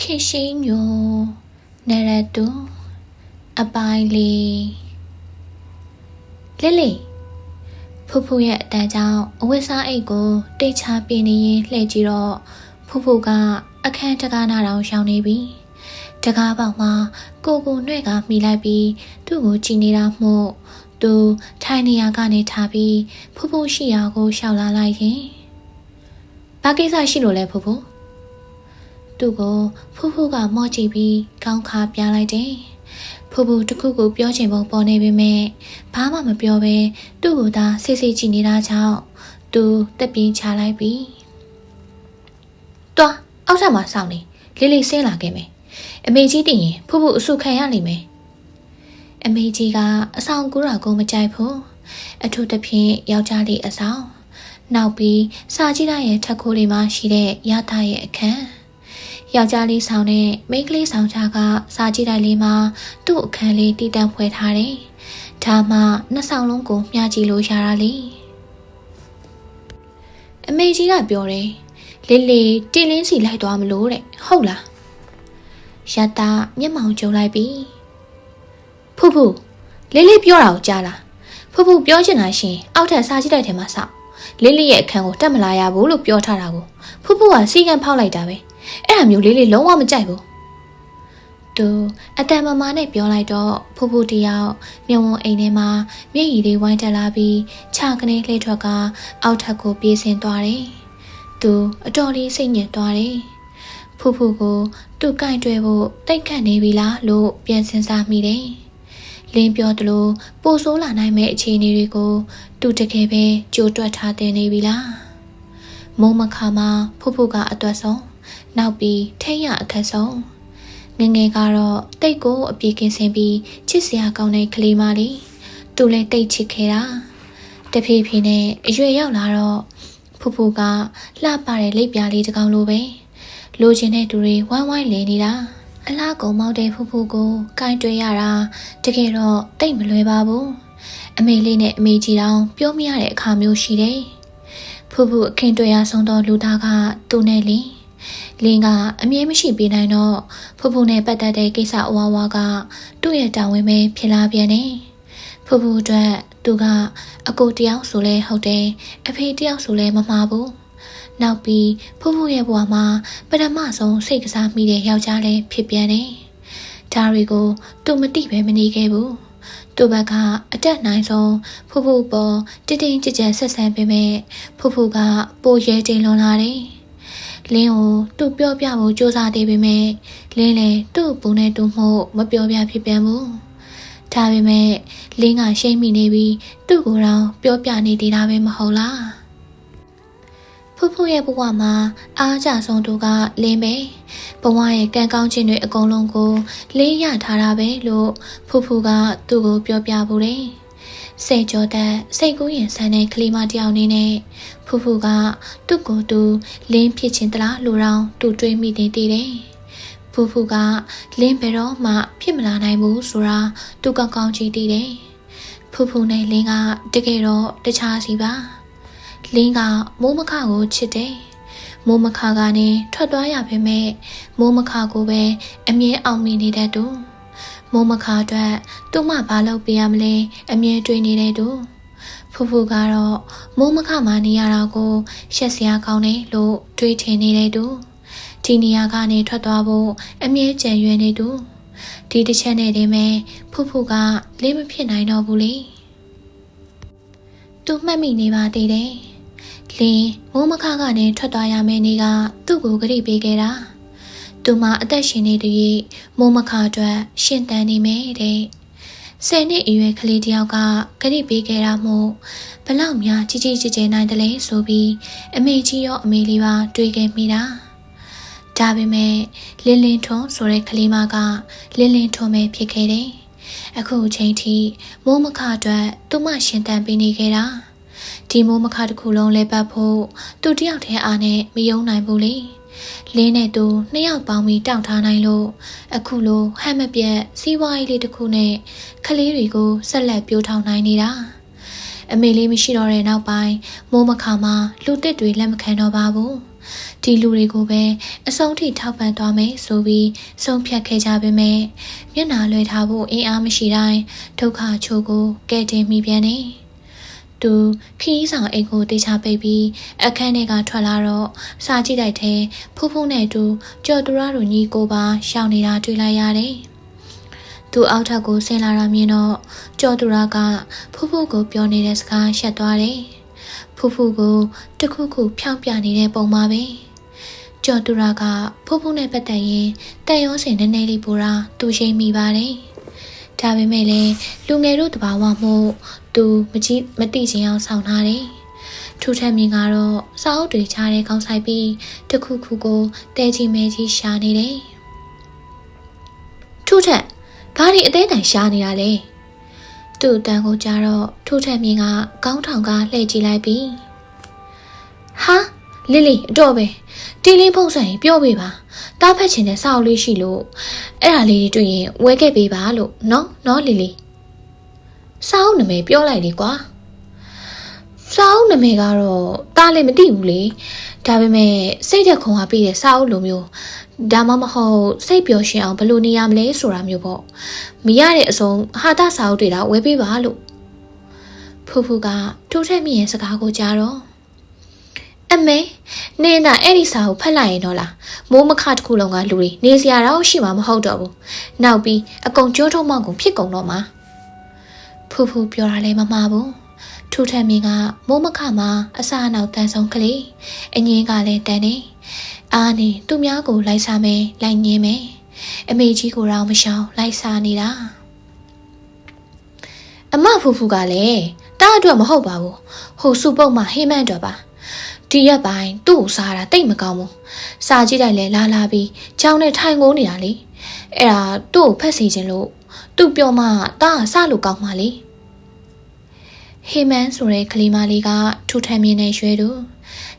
ခေရှိညိုနရတုအပိုင်းလေးလေးလေးဖူဖူရဲ့အတန်းကြောင့်အဝတ်စားအိတ်ကိုတိတ်ချပြင်းနေရင်လှည့်ကြည့်တော့ဖူဖူကအခန်းတကားနာတောင်ရှောင်နေပြီတကားပေါက်မှာကိုနှွဲ့ကမိလိုက်ပြီးသူ့ကိုကြည့်နေတာမို့သူထိုင်နေရာကနေထားပြီးဖူဖူရှိရာကိုရှောက်လာလိုက်ရင်ဘာကိစ္စရှိလို့လဲဖူဖူသူ့ကိုဖူဖူကမော့ကြည့်ပြီးကောင်းခါပြလိုက်တယ်ဖူဖူတခုခုပြောချင်ပုံပေါ်နေပေမဲ့ဘာမှမပြောဘဲသူ့ကိုသာစိတ်စိတ်ကြည့်နေတာကြောင့်သူတက်ပြင်းချလိုက်ပြီတွားအောက်ထပ်မှာစောင့်နေလေးလေးဆင်းလာခဲ့မယ်အမေကြီးတည်ရင်ဖူဖူအဆုခံရလိမ့်မယ်အမေကြီးကအဆောင်ကူရာကိုမကြိုက်ဘူးအထူးသဖြင့်ယောက်ျားလေးအဆောင်နောက်ပြီးစာကြည့်ရရဲ့ထက်ခိုးလေးမှရှိတဲ့ရသားရဲ့အခန်းယောက်ျားလေးဆောင်နဲ့မိန်းကလေးဆောင်ချကစာကြည့်တိုင်းလေးမှာသူ့အခန်းလေးတည်တံ့ဖွဲထားတယ်။ဒါမှနှစ်ဆောင်လုံးကိုမျှကြည့်လို့ရတာလေ။အမေကြီးကပြောတယ်။လေးလေးတင်းလင်းစီလိုက်သွားမလို့တဲ့။ဟုတ်လား။ရတာမျက်မှောင်ကျုံလိုက်ပြီ။ဖူဖူလေးလေးပြောတာကိုကြားလား။ဖူဖူပြောချင်တာရှင်အောက်ထပ်စာကြည့်တိုင်းထဲမှာစောင့်။လေးလေးရဲ့အခန်းကိုတက်မလာရဘူးလို့ပြောထားတာကိုဖူဖူကစီကံဖောက်လိုက်တာပဲ။အဲ့ဒါမျိုးလေးလေးလုံးဝမကြိုက်ဘူးသူအတန်မမာနဲ့ပြောလိုက်တော့ဖူဖူတယောက်မြုံဝုံအိမ်ထဲမှာမျက်ရည်လေးဝိုင်းတက်လာပြီးခြာကနေလှည့်ထွက်ကအောက်ထပ်ကိုပြေးဆင်းသွားတယ်သူအတော်လေးစိတ်ညစ်သွားတယ်ဖူဖူကိုသူ့ကင်တွဲဖို့တိတ်ခတ်နေပြီလားလို့ပြန်စဉ်းစားမိတယ်လင်းပြောသလိုပိုဆိုးလာနိုင်မဲ့အခြေအနေတွေကိုသူတကယ်ပဲကြိုတွက်ထားတင်နေပြီလားမုံမခါမှာဖူဖူကအသွက်ဆုံးနောက်ပြီးထိတ်ရအခက်ဆုံးငငယ်ကတော့တိတ်ကိုအပြေကင်းစင်ပြီးချစ်စရာကောင်းတဲ့ကလေးမလေးသူလည်းတိတ်ချစ်ခဲ့တာတဖြည်းဖြည်းနဲ့အရွယ်ရောက်လာတော့ဖူဖူကလှပတဲ့လိပ်ပြားလေးတစ်ကောင်လိုပဲလိုချင်တဲ့သူတွေဝိုင်းဝိုင်းလဲနေတာအလားကုန်မောက်တဲ့ဖူဖူကိုကိုင်းတွေ့ရတာတကယ်တော့တိတ်မလွယ်ပါဘူးအမေလေးနဲ့အမေကြီးတောင်ပြောမရတဲ့အခါမျိုးရှိတယ်ဖူဖူအခင်းတွေ့ရဆုံးသောလူသားကသူ့နဲ့လင်းကအမြဲမရှိပေးနိုင်တော့ဖူဖူနဲ့ပတ်သက်တဲ့ကိစ္စအဝါဝါကသူ့ရဲ့တာဝန်ပဲဖြစ်လာပြန်တယ်ဖူဖူအတွက်သူကအကိုတယောက်ဆိုလဲဟုတ်တယ်အဖေတယောက်ဆိုလဲမမှားဘူးနောက်ပြီးဖူဖူရဲ့ဘဝမှာပထမဆုံးစိတ်ကစားမိတဲ့ယောက်ျားလေးဖြစ်ပြန်တယ်ဒါတွေကိုသူမသိပဲမနေခဲ့ဘူးသူ့ဘက်ကအတက်နိုင်ဆုံးဖူဖူပေါ်တင်းတင်းကြပ်ကြပ်ဆက်ဆံပေးမဲ့ဖူဖူကပိုရဲတင်လွန်လာတယ်လင်းကိုသူ့ပြောပြဖို့စူးစမ်းသေးပေမဲ့လင်းလည်းသူ့ပုံနဲ့တူမှုမပြောပြဖြစ်ပြန်ဘူးဒါပေမဲ့လင်းကရှိမ့်မိနေပြီးသူ့ကိုယ်တော့ပြောပြနေသေးတာပဲမဟုတ်လားဖူဖူရဲ့ဘဝမှာအားကြဆုံးသူကလင်းပဲဘဝရဲ့ကံကောင်းခြင်းတွေအကုန်လုံးကိုလင်းရထားတာပဲလို့ဖူဖူကသူ့ကိုပြောပြဖို့တယ်စိတ်ကြောတဲ့စိတ်ကူးရင်ဆန်တဲ့ကလေးမတယောက်နေနဲ့ဖူဖူကသူ့ကိုယ်သူလင်းဖြစ်ချင်းတလားလို့တော့သူတွေးမိနေသေးတယ်ဖူဖူကလင်းဘယ်တော့မှဖြစ်မလာနိုင်ဘူးဆိုတာသူကောင်းကောင်းကြည့်သိတယ်ဖူဖူနဲ့လင်းကတကယ်တော့တခြားစီပါလင်းကမိုးမခကိုချစ်တယ်မိုးမခကနေထွက်သွားရပေမဲ့မိုးမခကိုပဲအမြဲအောင်မိနေတဲ့သူမိုးမခအတွက်သူ့မဘာလုပ်ပေးရမလဲအမြဲတွေးနေတဲ့သူဖူဖူကတော့မိုးမခမှနေရတာကိုရှက်စရာကောင်းတယ်လို့တွေးထင်နေတဲ့သူဒီနေရာကနေထွက်သွားဖို့အမြဲကြံရွယ်နေသူဒီတစ်ချက်နဲ့တည်းပဲဖူဖူကလေးမဖြစ်နိုင်တော့ဘူးလေသူမှတ်မိနေပါသေးတယ်လင်းမိုးမခကနေထွက်သွားရမယ့်နေ့ကသူ့ကိုဂရိပေးခဲ့တာသူမအသက်ရှင်နေသည်မိုးမခအတွက်ရှင်တန်နေမယ်တဲ့10နှစ်အရွယ်ကလေးတယောက်ကဂရိပေးခဲ့တာမို့ဘလောက်များကြီးကြီးကျယ်ကျယ်နိုင်တယ်လဲဆိုပြီးအမေကြီးရောအမေလေးပါတွေးခဲ့မိတာဒါပေမဲ့လင်းလင်းထုံးဆိုတဲ့ကလေးမကလင်းလင်းထုံးပဲဖြစ်ခဲ့တယ်အခုအချိန်ထိမိုးမခအတွက်သူမရှင်တန်ပေးနေခဲ့တာဒီမိုးမခတစ်ခုလုံးလဲပတ်ဖို့သူတယောက်တည်းအားနဲ့မယုံနိုင်ဘူးလေလင်းနဲ့သူနှစ်ယောက်ပေါင်းပြီးတောက်ထားနိုင်လို့အခုလိုဟမ်းမပြတ်စီးပွားရေးလေးတစ်ခုနဲ့ကလေးတွေကိုဆက်လက်ပြိုးထောင်နိုင်နေတာအမေလေးမရှိတော့တဲ့နောက်ပိုင်းမိုးမခါမှာလူတစ်တွေလက်မခံတော့ပါဘူး ဒီလူတွေကိုပဲအဆုံးထိထောက်ပံ့သွားမယ်ဆိုပြီးဆုံးဖြတ်ခဲ့ကြပေမဲ့မျက်နှာလွှဲထားဖို့အင်အားမရှိတိုင်းဒုက္ခချိုးကိုကဲတင်မိပြန်နေသူခီးဆောင်အိတ်ကိုတေချာပိတ်ပြီးအခန်းထဲကထွက်လာတော့စာကြည့်လိုက်တဲ့ဖူးဖူးနဲ့တူကြော်သူရတို့ညီကိုပါရှောင်နေတာတွေ့လိုက်ရတယ်သူအောက်ထပ်ကိုဆင်းလာတာမြင်တော့ကြော်သူရကဖူးဖူးကိုပြောနေတဲ့စကားရှက်သွားတယ်ဖူးဖူးကိုတခုခုဖြောင်းပြနေတဲ့ပုံမှာပဲကျော်သူရကဖူးဖူးနဲ့ပတ်သက်ရင်တန်ရောစင်နည်းနည်းလေးပိုတာသူရှိမိပါတယ်ဒါပေမဲ့လည်းလူငယ်တို့တဘာဝမှုသူမတိချင်အောင်ဆောင်ထားတယ်ထူထပ်မြင်ကတော့စာအုပ်တွေချတဲ့ကောင်းဆိုင်ပြီးတခုခုကိုတဲချီမဲကြီးရှာနေတယ်ထူထပ်ဘာဒီအသေးတိုင်ရှာနေတာလဲသူ့တန်ကိုကြားတော့ထူထပ်မြင်ကကောင်းထောင်ကလှည့်ကြည့်လိုက်ပြီဟာလီလီအတော့ပဲတင်းလေးဖုံးဆိုင်ပြောပေးပါတားဖက်ချင်တဲ့စာအုပ်လေးရှိလို့အဲ့ဒါလေးတွေ့ရင်ဝဲခဲ့ပေးပါလို့နော်လီလီစာအုပ်နာမည်ပြောလိုက်လေကွာစာအုပ်နာမည်ကတော့တားလည်းမသိဘူးလေဒါပေမဲ့စိတ်သက်ခွန်အားပေးတဲ့စာအုပ်လိုမျိုးဒါမှမဟုတ်စိတ်ပျော်ရွှင်အောင်ဘယ်လိုနေရမလဲဆိုတာမျိုးပေါ့မရတဲ့အစုံဟာတာစာအုပ်တွေတော့ဝဲပေးပါလို့ဖူဖူကထိုးထက်မြင့်ရဲ့စကားကိုကြားတော့အမေနင်းthatအဲ့ဒီစာကိုဖတ်လိုက်ရင်တော့လားမိုးမခတစ်ခုလုံးကလူတွေနေစရာတော့ရှိမှာမဟုတ်တော့ဘူးနောက်ပြီးအကုန်ကြိုးထုံးမောက်ကုန်ဖြစ်ကုန်တော့မှာဖူဖူပြောတာလည်းမမှားဘူးထူထက်မင်းကမိုးမခမှာအစာအနောက်တန်ဆုံးကလေးအငင်းကလည်းတန်နေအားနေသူများကိုလိုက်စားမယ်လိုက်ငင်းမယ်အမေကြီးကိုတော့မရှောင်လိုက်စားနေတာအမဖူဖူကလည်းတားအတွက်မဟုတ်ပါဘူးဟိုစုပုတ်မှာဟိမန့်အတွက်ပါဒီရက်ပိုင်းသူ့ကိုစားတာတိတ်မကောင်းဘူးစာကြည့်လိုက်လဲလာပြီးကြောင်းနဲ့ထိုင်ငိုးနေတာလေအဲ့ဒါသူ့ကိုဖက်စီခြင်းလို့သူ့ပြောမှတားစလို့ကောင်းမှလေဟေမန်ဆိုတဲ့ကလေးမလေးကထူထမ်းမြင့်တဲ့ရွှဲသူ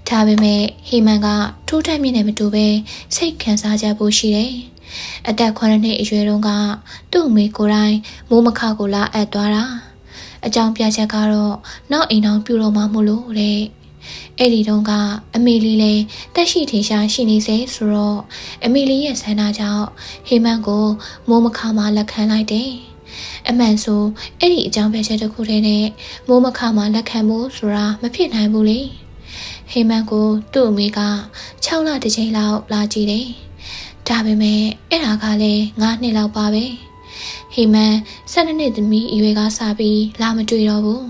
ဒါပေမဲ့ဟေမန်ကထူထမ်းမြင့်နဲ့မတူပဲစိတ်ခံစားကြဖို့ရှိတယ်အသက်9နှစ်အရွယ်တုန်းကသူ့အမေကိုယ်တိုင်မိုးမခကိုလာအပ်သွားတာအကြောင်းပြချက်ကတော့နောက်အိမ်တော်ပြူတော်မှမို့လို့တဲ့အဲ့ဒီတုန်းကအမေလီလည်းတက်ရှိထင်ရှားရှိနေစေဆိုတော့အမေလီရဲ့ဆန္ဒကြောင့်ဟေမန်ကိုမိုးမခမှာလက်ခံလိုက်တယ်အမှန်ဆိုအဲ့ဒီအကြောင်းပြချက်တစ်ခုတည်းနဲ့မိုးမခမှာလက်ခံဖို့ဆိုတာမဖြစ်နိုင်ဘူးလေဟေမန်ကိုသူ့အမေက6လတစ်ချိန်လောက်လာကြည့်တယ်ဒါပေမဲ့အဲ့ဒါကလည်း9နှစ်လောက်ပါပဲဟေမန်12နှစ်သမီးအရွယ်ကစပြီးလာမတွေ့တော့ဘူး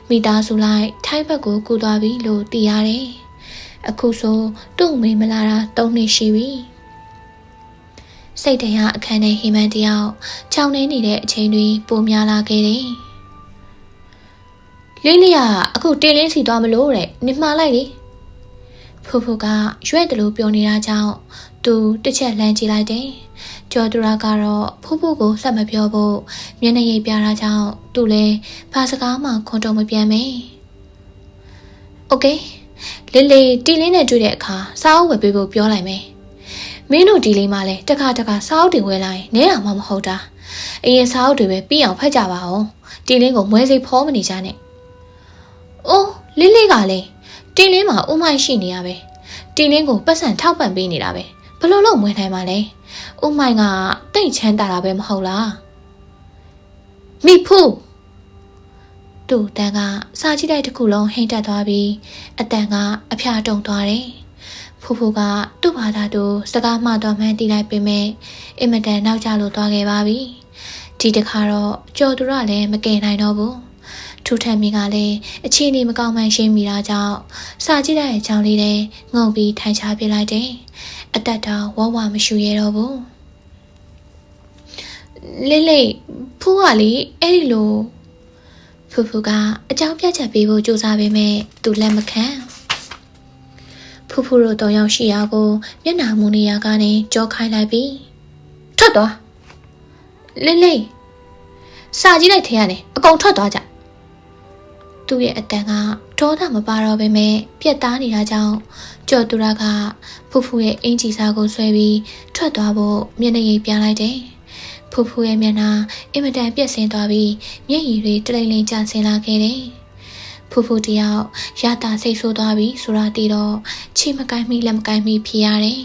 မိသားစုလိုက်ထိုင်းဘက်ကိုကူသွားပြီလို့သိရတယ်အခုဆိုသူ့အမေမလာတာ3နှစ်ရှိပြီစိတ်တရားအခန်းထဲဟိမန်တယောက်ချောင်းနေနေတဲ့အချိန်တွေပိုများလာခဲ့တယ်။လေးလေးကအခုတင်းလင်းစီသွားမလို့တဲ့နင်မှားလိုက်လေ။ဖူဖူကရွက်တယ်လို့ပြောနေတာကြောင့်သူတစ်ချက်လှမ်းကြည့်လိုက်တယ်။ကျော်သူရကတော့ဖူဖူကိုဆက်မပြောဖို့မျက်နှာရိပ်ပြတာကြောင့်သူလည်းဘာစကားမှခွန်တုံမပြန်မေ။ Okay လေးလေးတင်းလင်းနဲ့တွေ့တဲ့အခါစားအုပ်ဝယ်ပေးဖို့ပြောလိုက်မယ်။မင်းတို့ဒီလေးမှလည်းတခါစာအုပ်တွေဝယ်လိုက်ရင်နဲတာမှမဟုတ်တာအရင်စာအုပ်တွေပဲပြီးအောင်ဖတ်ကြပါအောင်တီလင်းကိုမွဲစိဖောမနေကြနဲ့အိုးလေးလေးကလည်းတီလင်းမှာဥမိုက်ရှိနေရပဲတီလင်းကိုပတ်စံထောက်ပံ့ပေးနေတာပဲဘလို့လို့မွဲနိုင်ပါလဲဥမိုက်ကတိတ်ချမ်းတာတာပဲမဟုတ်လားမိဖူးသူ့တန်ကစာကြည့်တဲ့တစ်ခုလုံးဟိမ့်တက်သွားပြီးအတန်ကအဖျားတုံသွားတယ်ဖူဖူကသူ့ဘာသာသူစကားမှတော့မှန်းတီးလိုက်ပေမဲ့အင်မတန်နောက်ကျလို့သွားခဲ့ပါပြီဒီတခါတော့ကြော်သူရလည်းမကယ်နိုင်တော့ဘူးထူထမ်းမင်းကလည်းအခြေအနေမကောင်းမှန်းရှင်းမိတာကြောင့်စာကြည့်တဲ့အကြောင်းလေးနဲ့ငုံပြီးထိုင်ချပြလိုက်တယ်အသက်တော့ဝဝမရှူရတော့ဘူးလေးဖူးကလေအဲ့ဒီလိုဖူဖူကအကြောင်းပြချက်ပေးဖို့ကြိုးစားပေမဲ့သူလက်မခံဖူဖူတို့တောင်ရောက်ရှိရာကိုမျက်နှာမူနေရာကနေကြောခိုင်းလိုက်ပြီးထွက်သွားလေးစာကြည့်လိုက်ထဲကနေအကုန်ထွက်သွားကြသူ့ရဲ့အတန်ကဒေါသမပါတော့ပေမဲ့ပြက်သားနေတာကြောင့်ကျော်သူရကဖူဖူရဲ့အင်ဂျီစာကိုဆွဲပြီးထွက်သွားဖို့မျက်နှာရိပ်ပြလိုက်တယ်ဖူဖူရဲ့မျက်နှာအင်မတန်ပြက်ဆင်းသွားပြီးမျက်ရည်တွေတလိမ့်လိမ့်ကျဆင်းလာခဲ့တယ်ဖ ဖူဖူတယောက်ရတာစိတ်ဆိုးသွားပြီဆိုတာတည်တော့ချိမကိုင်းမိလက်မကိုင်းမိဖြစ်ရတယ်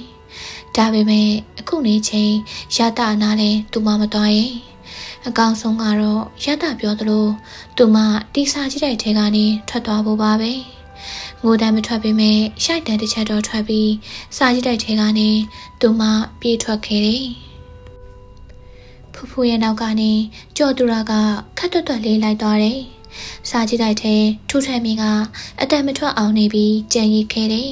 ဒါပေမဲ့အခုနေချိန်ရတာအနာလဲသူမမသွားရဲ့အကောင်ဆုံးကတော့ရတာပြောသလိုသူမတိစားကြည့်တဲ့ထဲကနေထွက်သွားဖို့ပါပဲငိုတမ်းမထွက်ပေမဲ့ရှိုက်တန်တစ်ချက်တော့ထွက်ပြီးစားကြည့်တဲ့ထဲကနေသူမပြေးထွက်ခဲ့တယ်ဖူဖူရဲ့နောက်ကနေကြော်သူရာကခတ်တွတ်တွတ်လေးလိုက်သွားတယ်စားကြည့်တဲ့ထဲထူထမ်းမင်းကအတန်မထွက်အောင်နေပြီးကြံရစ်ခဲ့တယ်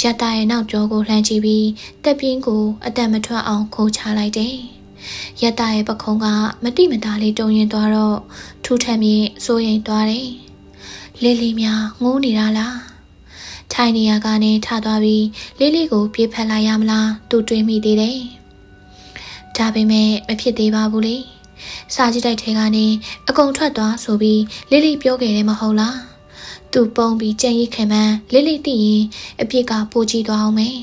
ရတာရဲ့နောက်ကျောကိုလှမ်းကြည့်ပြီးတက်ပြင်းကိုအတန်မထွက်အောင်ခိုးချလိုက်တယ်ရတာရဲ့ပခုံးကမတိမတာလေးတုံရင်သွားတော့ထူထမ်းမင်းစိုးရိမ်သွားတယ်လေးလေးများငိုးနေတာလားထိုင်နေရကနေထသွားပြီးလေးလေးကိုပြေးဖက်လိုက်ရမလားသူတွေးမိသေးတယ်ဒါပေမဲ့မဖြစ်သေးပါဘူးလေစားကြည့်တဲ့ထဲကနေအကုန်ထွက်သွားဆိုပြီးလေးလေးပြောခဲ့တယ်မဟုတ်လားသူပုံပြီးကြံရိတ်ခံမှန်းလေးလေးသိရင်အပြစ်ကပိုကြီးသွားအောင်မယ်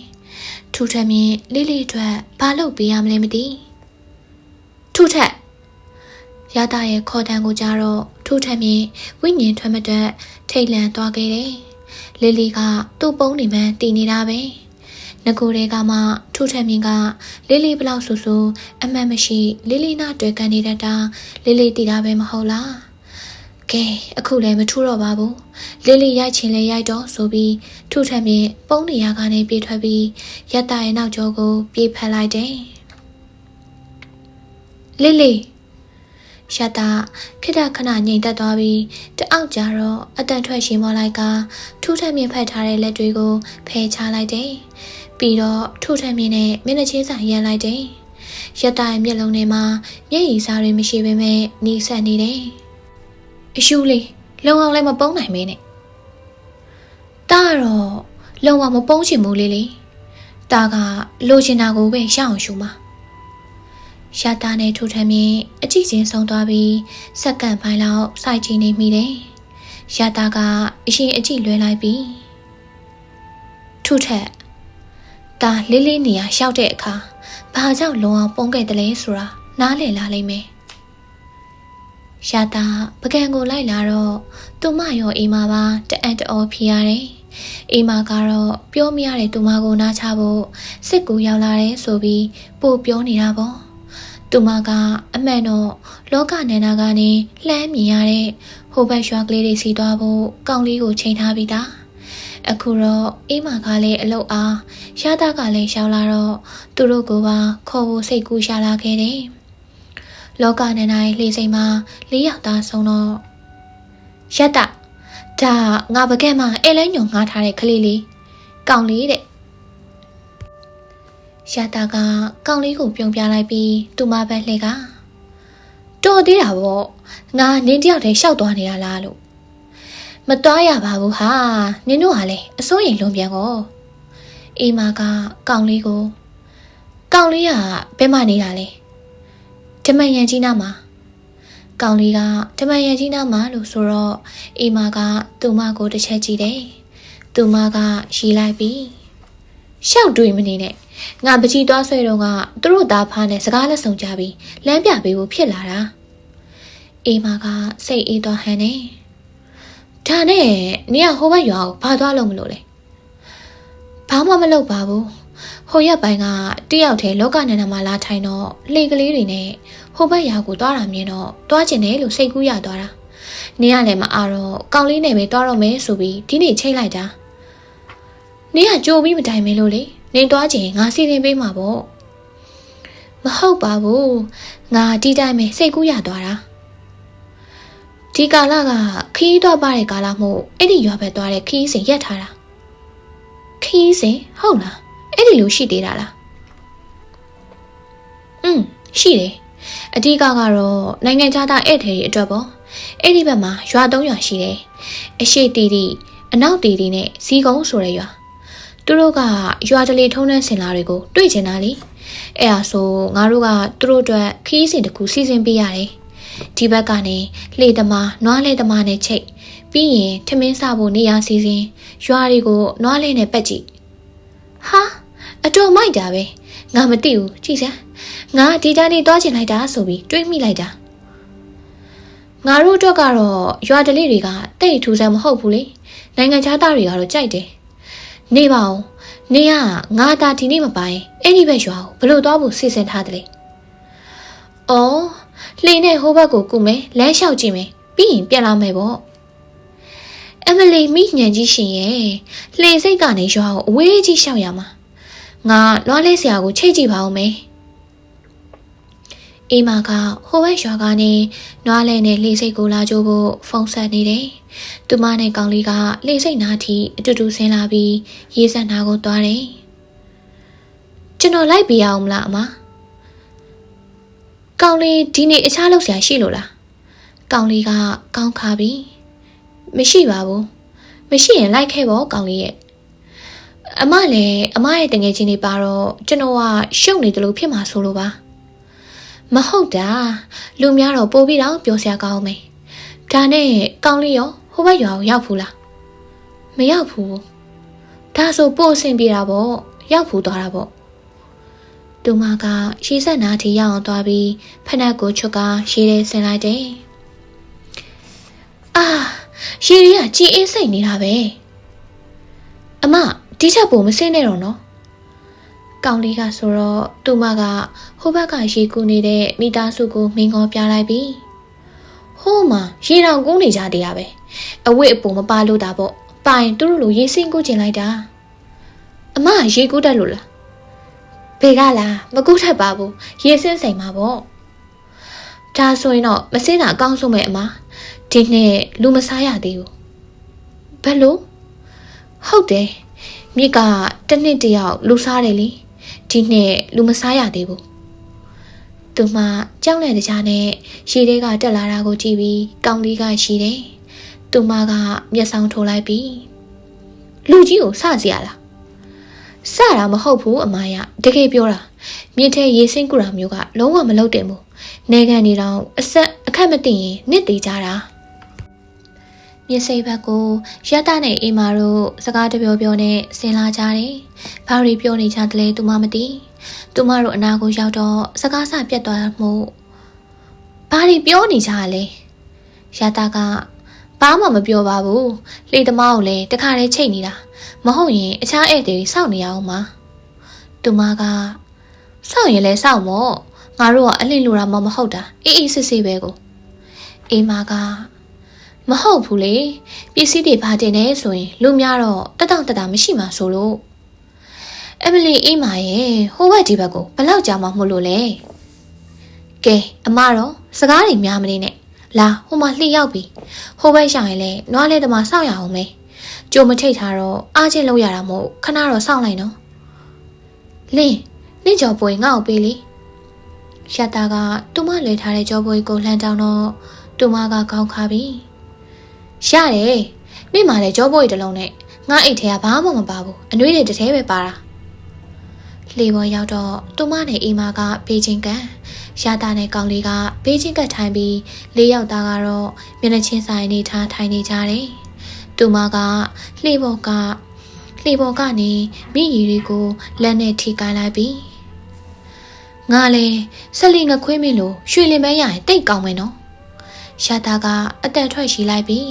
ထူထမ်းမြင်လေးလေးအတွက်ဘာလုပ်ပေးရမလဲမသိထူထက်ရတာရဲ့ခေါ်တန်းကိုကြားတော့ထူထမ်းမြင်ဝိညာဉ်ထွက်မတက်ထိတ်လန့်သွားခဲ့တယ်လေးလေးကသူ့ပုံနေမှန်းတည်နေတာပဲငကိုတွေကမှထူထမ်းမြင်ကလေးလေးဘလောက်ဆူဆူအမှန်မရှိလေးလေးနာတွေ့ကန်နေတတ်တာလေးလေးတည်တာပဲမဟုတ်လားကဲအခုလည်းမထူတော့ပါဘူးလေးလေးရိုက်ချင်လဲရိုက်တော့ဆိုပြီးထူထမ်းမြင်ပုံနေရကနေပြေးထွက်ပြီးရတာရဲ့နောက်ကျောကိုပြေးဖက်လိုက်တယ်လေးလေးရတာခိတခဏငြိမ်သက်သွားပြီးတအောက်ကျတော့အတန်ထွက်ရှင်မောလိုက်ကထူထမ်းမြင်ဖက်ထားတဲ့လက်တွေကိုဖယ်ချလိုက်တယ်ပြီးတော့ထူထမ်းမြင်နဲ့မျက်နှာချင်းစာရမ်းလိုက်တယ်ရတာရဲ့မျက်လုံးထဲမှာမျက်ရည်စားတွေမရှိပေမဲ့နီးစပ်နေတယ်အရှူးလေးလုံအောင်လည်းမပုံးနိုင်မင်းနဲ့တားတော့လုံအောင်မပုံးချင်ဘူးလေးလေးတာကလိုချင်တာကိုပဲရအောင်ရှူမှာရတာနဲ့ထူထမ်းမြင်အကြည့်ချင်းဆုံးသွားပြီးစက္ကန့်ပိုင်းလောက်စိုက်ကြည့်နေမိတယ်ရတာကအရင်အကြည့်လွဲလိုက်ပြီးထူထက်တာလေးလေးနေရာရောက်တဲ့အခါဘာကြောင့်လုံအောင်ပုံးခဲ့တယ်လဲဆိုတာနားလည်လာလိမ့်မယ်ရတာပကံကိုလိုက်လာတော့သူမရောအိမ်မှာပါတအံ့တော်ဖြစ်ရတယ်အိမ်မှာကတော့ပြောမရတဲ့သူမကိုနားချဖို့စစ်ကူရောက်လာတယ်ဆိုပြီးပို့ပြောနေတာပေါ့သူမကအမှန်တော့လောကနန္ဒာကနေလှမ်းမြင်ရတဲ့ဟိုဘက်ရွာကလေးတွေစီသွားဖို့ကောင်းလေးကိုချိန်ထားပြီးသားအခုတော့အိမ်မှာကလည်းအလုပ်အားရတာကလည်းရှောက်လာတော့သူတို့ကပါခေါ်ဖို့စိတ်ကူးရှာလာခဲ့တယ်လောကနန္ဒာရဲ့လှေစိမ်မှာ၄ယောက်သားဆုံးတော့ရတာဒါငါပကက်မှာအဲလဲညုံငှားထားတဲ့ကလေးလေးကောင်းလေးတဲ့ရတာကကောင်းလေးကိုပြုံပြလိုက်ပြီးသူမဘက်လှည့်ကတော်သေးတာပေါ့ငါနင်းတယောက်တည်းရှောက်သွားနေတာလားလို့မသွားရပါဘူးဟာနင်တို့ကလည်းအစိုးရိမ်လွန်ပြန်ကောအေးမကကောင်းလေးကဘယ်မှနေတာလဲဓမ္မယန်ကြီးနာမှာကောင်းလေးကဓမ္မယန်ကြီးနာမှာလို့ဆိုတော့အေးမကသူမကိုတစ်ချက်ကြည့်တယ်သူမကရီလိုက်ပြီးရှောက်တွေးမနေနဲ့ငါပကြီးသွားဆွဲတော့ကသူတို့သားဖားနဲ့စကားလက်ဆောင်ကြပြီးလမ်းပြပေးဖို့ဖြစ်လာတာအေးမကစိတ်အေးသွားဟန်နေဒါနဲ့နင်ကဟိုဘက်ရွာကိုဘာသွားလို့မလို့လဲဘာမှမလုပ်ပါဘူးဟိုရက်ပိုင်းကတယောက်တည်းလောကနန္ဒာမှာလာထိုင်တော့လှေကလေးတွေနဲ့ဟိုဘက်ရွာကိုသွားတာမြင်တော့သွားကျင်တယ်လို့စိတ်ကူးရသွားတာနင်ကလည်းမအားတော့ကောင်းလေးနဲ့ပဲသွားတော့မယ်ဆိုပြီးဒီနေ့ချိန်လိုက်တာနင်ကကြိုပြီးမတိုင်မင်းလို့လေနင်သွားကျင်ငါစီစဉ်ပေးမှာပေါ့မဟုတ်ပါဘူးငါဒီတိုင်းပဲစိတ်ကူးရသွားတာဒီကာလကခီးတော့ပါတဲ့ကာလမို့အဲ့ဒီရွာဘက်သွားတဲ့ခီးစင်ရက်ထားတာခီးစင်ဟုတ်လားအဲ့ဒီလိုရှိသေးတာလားရှိတယ်အဓိကကတော့နိုင်ငံခြားသားဧည့်သည်တွေအတွက်ပေါ့အဲ့ဒီဘက်မှာရွာ၃ရွာရှိတယ်အရှိတီတီအနောက်တီတီနဲ့ဇီကုန်းဆိုတဲ့ရွာသူတို့ကရွာတလေထုံးတဲ့စင်လာတွေကိုတွေ့ကျင်တာလေအဲ့ဒါဆိုငါတို့ကသူတို့အတွက်ခီးစင်တစ်ခုစီစဉ်ပေးရတယ်ဒီဘက်ကနေလှေသမားနွားလဲသမားနဲ့ချိတ်ပြီးရင်ထမင်းစားဖို့နေရာစီစဉ်ရွာတွေကိုနွားလဲနဲ့ပက်ကြည့်ဟာအတော်မိုက်တာပဲငါမသိဘူးကြည့်စမ်းငါဒီတိုင်းနေသွားချင်လိုက်တာဆိုပြီးတွေးမိလိုက်တာမ ငါတို့အတွက်ကတော့ရွာတလေးတွေကတိတ်ထူဆန်းမဟုတ်ဘူးလေနိုင်ငံခြားသားတွေကတော့ကြိုက်တယ်နေပါဦးနေကငါတာဒီနေ့မပိုင်အဲ့ဒီဘက်ရွာကိုဘလို့သွားဖို့စီစဉ်ထားတယ်အော်လှင်းနဲ့ဟိုဘက်ကိုကူမယ်လမ်းလျှောက်ကြည့်မယ်ပြီးရင်ပြန်လာမယ်ပေါ့အမလီမိညံကြီးရှင်ရဲ့လှင်းစိတ်ကနေရွာကိုအဝေးကြီးလျှောက်ရမှာငါလွားလေးဆရာကိုချိတ်ကြည့်ပါဦးမယ်အေးမာကဟိုဘက်ရွာကနေနွားလဲနဲ့လှေစိတ်ကိုလာကြိုးဖို့ဖုန်းဆက်နေတယ်။သူမနဲ့ကောင်လေးကလှေစိတ်နားထိအတူတူဆင်းလာပြီးရေစက်နာကိုသွားတယ်။ကျွန်တော်လိုက်ပြရအောင်မလားအမ။ကောင်လေးဒီနေ့အခြားလောက်ဆရာရှိလို့လား။ကောင်လေးကကောင်းခါပြီ။မရှိပါဘူး။မရှိရင်လိုက်ခဲ့ပေါ့ကောင်လေးရဲ့။အမလည်းအမရဲ့တငယ်ချင်းတွေပါတော့ကျွန်တော်ကရှုပ်နေတယ်လို့ဖြစ်မှာဆိုလို့ပါ။မဟုတ်တာလူများတော့ပို့ပြီးတော့ပြောစရာကောင်းမယ်ဒါနဲ့ကောင်းလေးရောဟိုဘက်ရွာကိုရောက်ဖူးလားမရောက်ဘူးဒါဆိုပို့အဆင်ပြေတာပေါ့ရောက်ဖူးသွားတာပေါ့သူမကရှေးဆက်နားထိရောက်အောင်သွားပြီးဖနက်ကိုချွတ်ကရှေးထဲဆင်လိုက်တယ်အာရှေးရီကကြည်အေးစိတ်နေတာပဲအမဒီချက်ပို့မစင်းနဲ့တော့နော်ကောင်လေးကဆိုတော့သူမကဟိုဘက်ကရေကူးနေတဲ့မိသားစုကိုမင်းကောပြလိုက်ပြီဟိုးမှာရေတောင်ကူးနေကြတရားပဲအဝိအပူမပါလို့တာပေါ့ပိုင်သူတို့လိုရေစင်းကူးကျင်လိုက်တာအမရေကူးတတ်လို့လားဘေကလားမကူးထက်ပါဘူးရေစင်းစိမ်မှာပေါ့ဒါဆိုရင်တော့မစင်းတာအကောင်းဆုံးပဲအမဒီနေ့လူမစားရသေးဘူးဘယ်လိုဟုတ်တယ်မြစ်ကတစ်နှစ်တယောက်လူစားတယ်လေဒီနှစ်လူမစားရသေးဘူးသူမကြောက်တဲ့တကြားနဲ့ရေထဲကတက်လာတာကိုကြည့်ပြီးကောင်းလေးကရှိတယ်သူမကမျက်စောင်းထိုးလိုက်ပြီးလူကြီးကိုစစီရလားစတာမဟုတ်ဘူးအမရတကယ်ပြောတာမြစ်ထဲရေစင်းကူတာမျိုးကလုံးဝမလုပ်တယ်မို့နေကန်နေတော့အဆက်အခက်မသိရင်နစ်သေးကြတာမြစ်စိတ်ဘက်ကိုရတနဲ့အေးမာတို့စကားတပြောပြောနဲ့ဆင်လာကြတယ်။ဘာတွေပြောနေကြတယ်လဲသူမမသိ။သူမတို့အနာကိုရောက်တော့စကားစပြတ်သွားမှုဘာတွေပြောနေကြလဲ။ရတကဘာမှမပြောပါဘူး။လေသမားကိုလည်းတခါတည်းချိန်နေတာ။မဟုတ်ရင်အခြားဧည့်သည်စောင့်နေရအောင်ပါ။သူမကစောင့်ရင်လည်းစောင့်မို့ငါတို့ကအလင့်လိုတာမှမဟုတ်တာအေးအေးစစ်စစ်ပဲကို။အေးမာကမဟုတ်ဘူးလေပစ္စည်းတွေဘာတင်နေဆိုရင်လူများတော့တက်တောင့်တက်တာမရှိမှဆိုလို့အမလီအေးမာရဲ့ဟိုဘက်ဒီဘက်ကိုဘလောက်ကြာမှမလို့လဲကဲအမတော့စကားတွေများမနေနဲ့လာဟိုမှာလှည့်ရောက်ပြီဟိုဘက်ရောက်ရင်လဲနွားလဲတမစောင့်ရအောင်မေကြိုမထိတ်ထားတော့အားချင်းလောက်ရတာမို့ခဏတော့စောင့်လိုက်နော်လင်းနင့်ကြော်ပွေငါ့ကိုပေးလေရတာကသူမလွေထားတဲ့ကြော်ပွေကိုလှမ်းတောင်းတော့သူမကကောင်းခါပြီရတယ်မိမလည်းကြောပွေတလုံးနဲ့ငါအိတ်ထဲကဘာမှမပါဘူးအနှွေးတွေတစ်ထဲပဲပါတာလေပေါ်ရောက်တော့သူမနဲ့အေးမာကဘေးချင်းကန်ရတာနဲ့ကောင်လေးကဘေးချင်းကတ်ထိုင်ပြီးလေးယောက်သားကတော့မျက်နှာချင်းဆိုင်နေထားထိုင်နေကြတယ်သူမကလှေပေါ်ကနေမိရီတွေကိုလက်နဲ့ထိကိုင်းလိုက်ပြီးငါလေဆက်လီငခွေးမင်းလို့ရွှေလင်ပန်းရရင်တိတ်ကောင်းမယ်နော်ရတာကအတန်ထွက်ရှိလိုက်ပြီ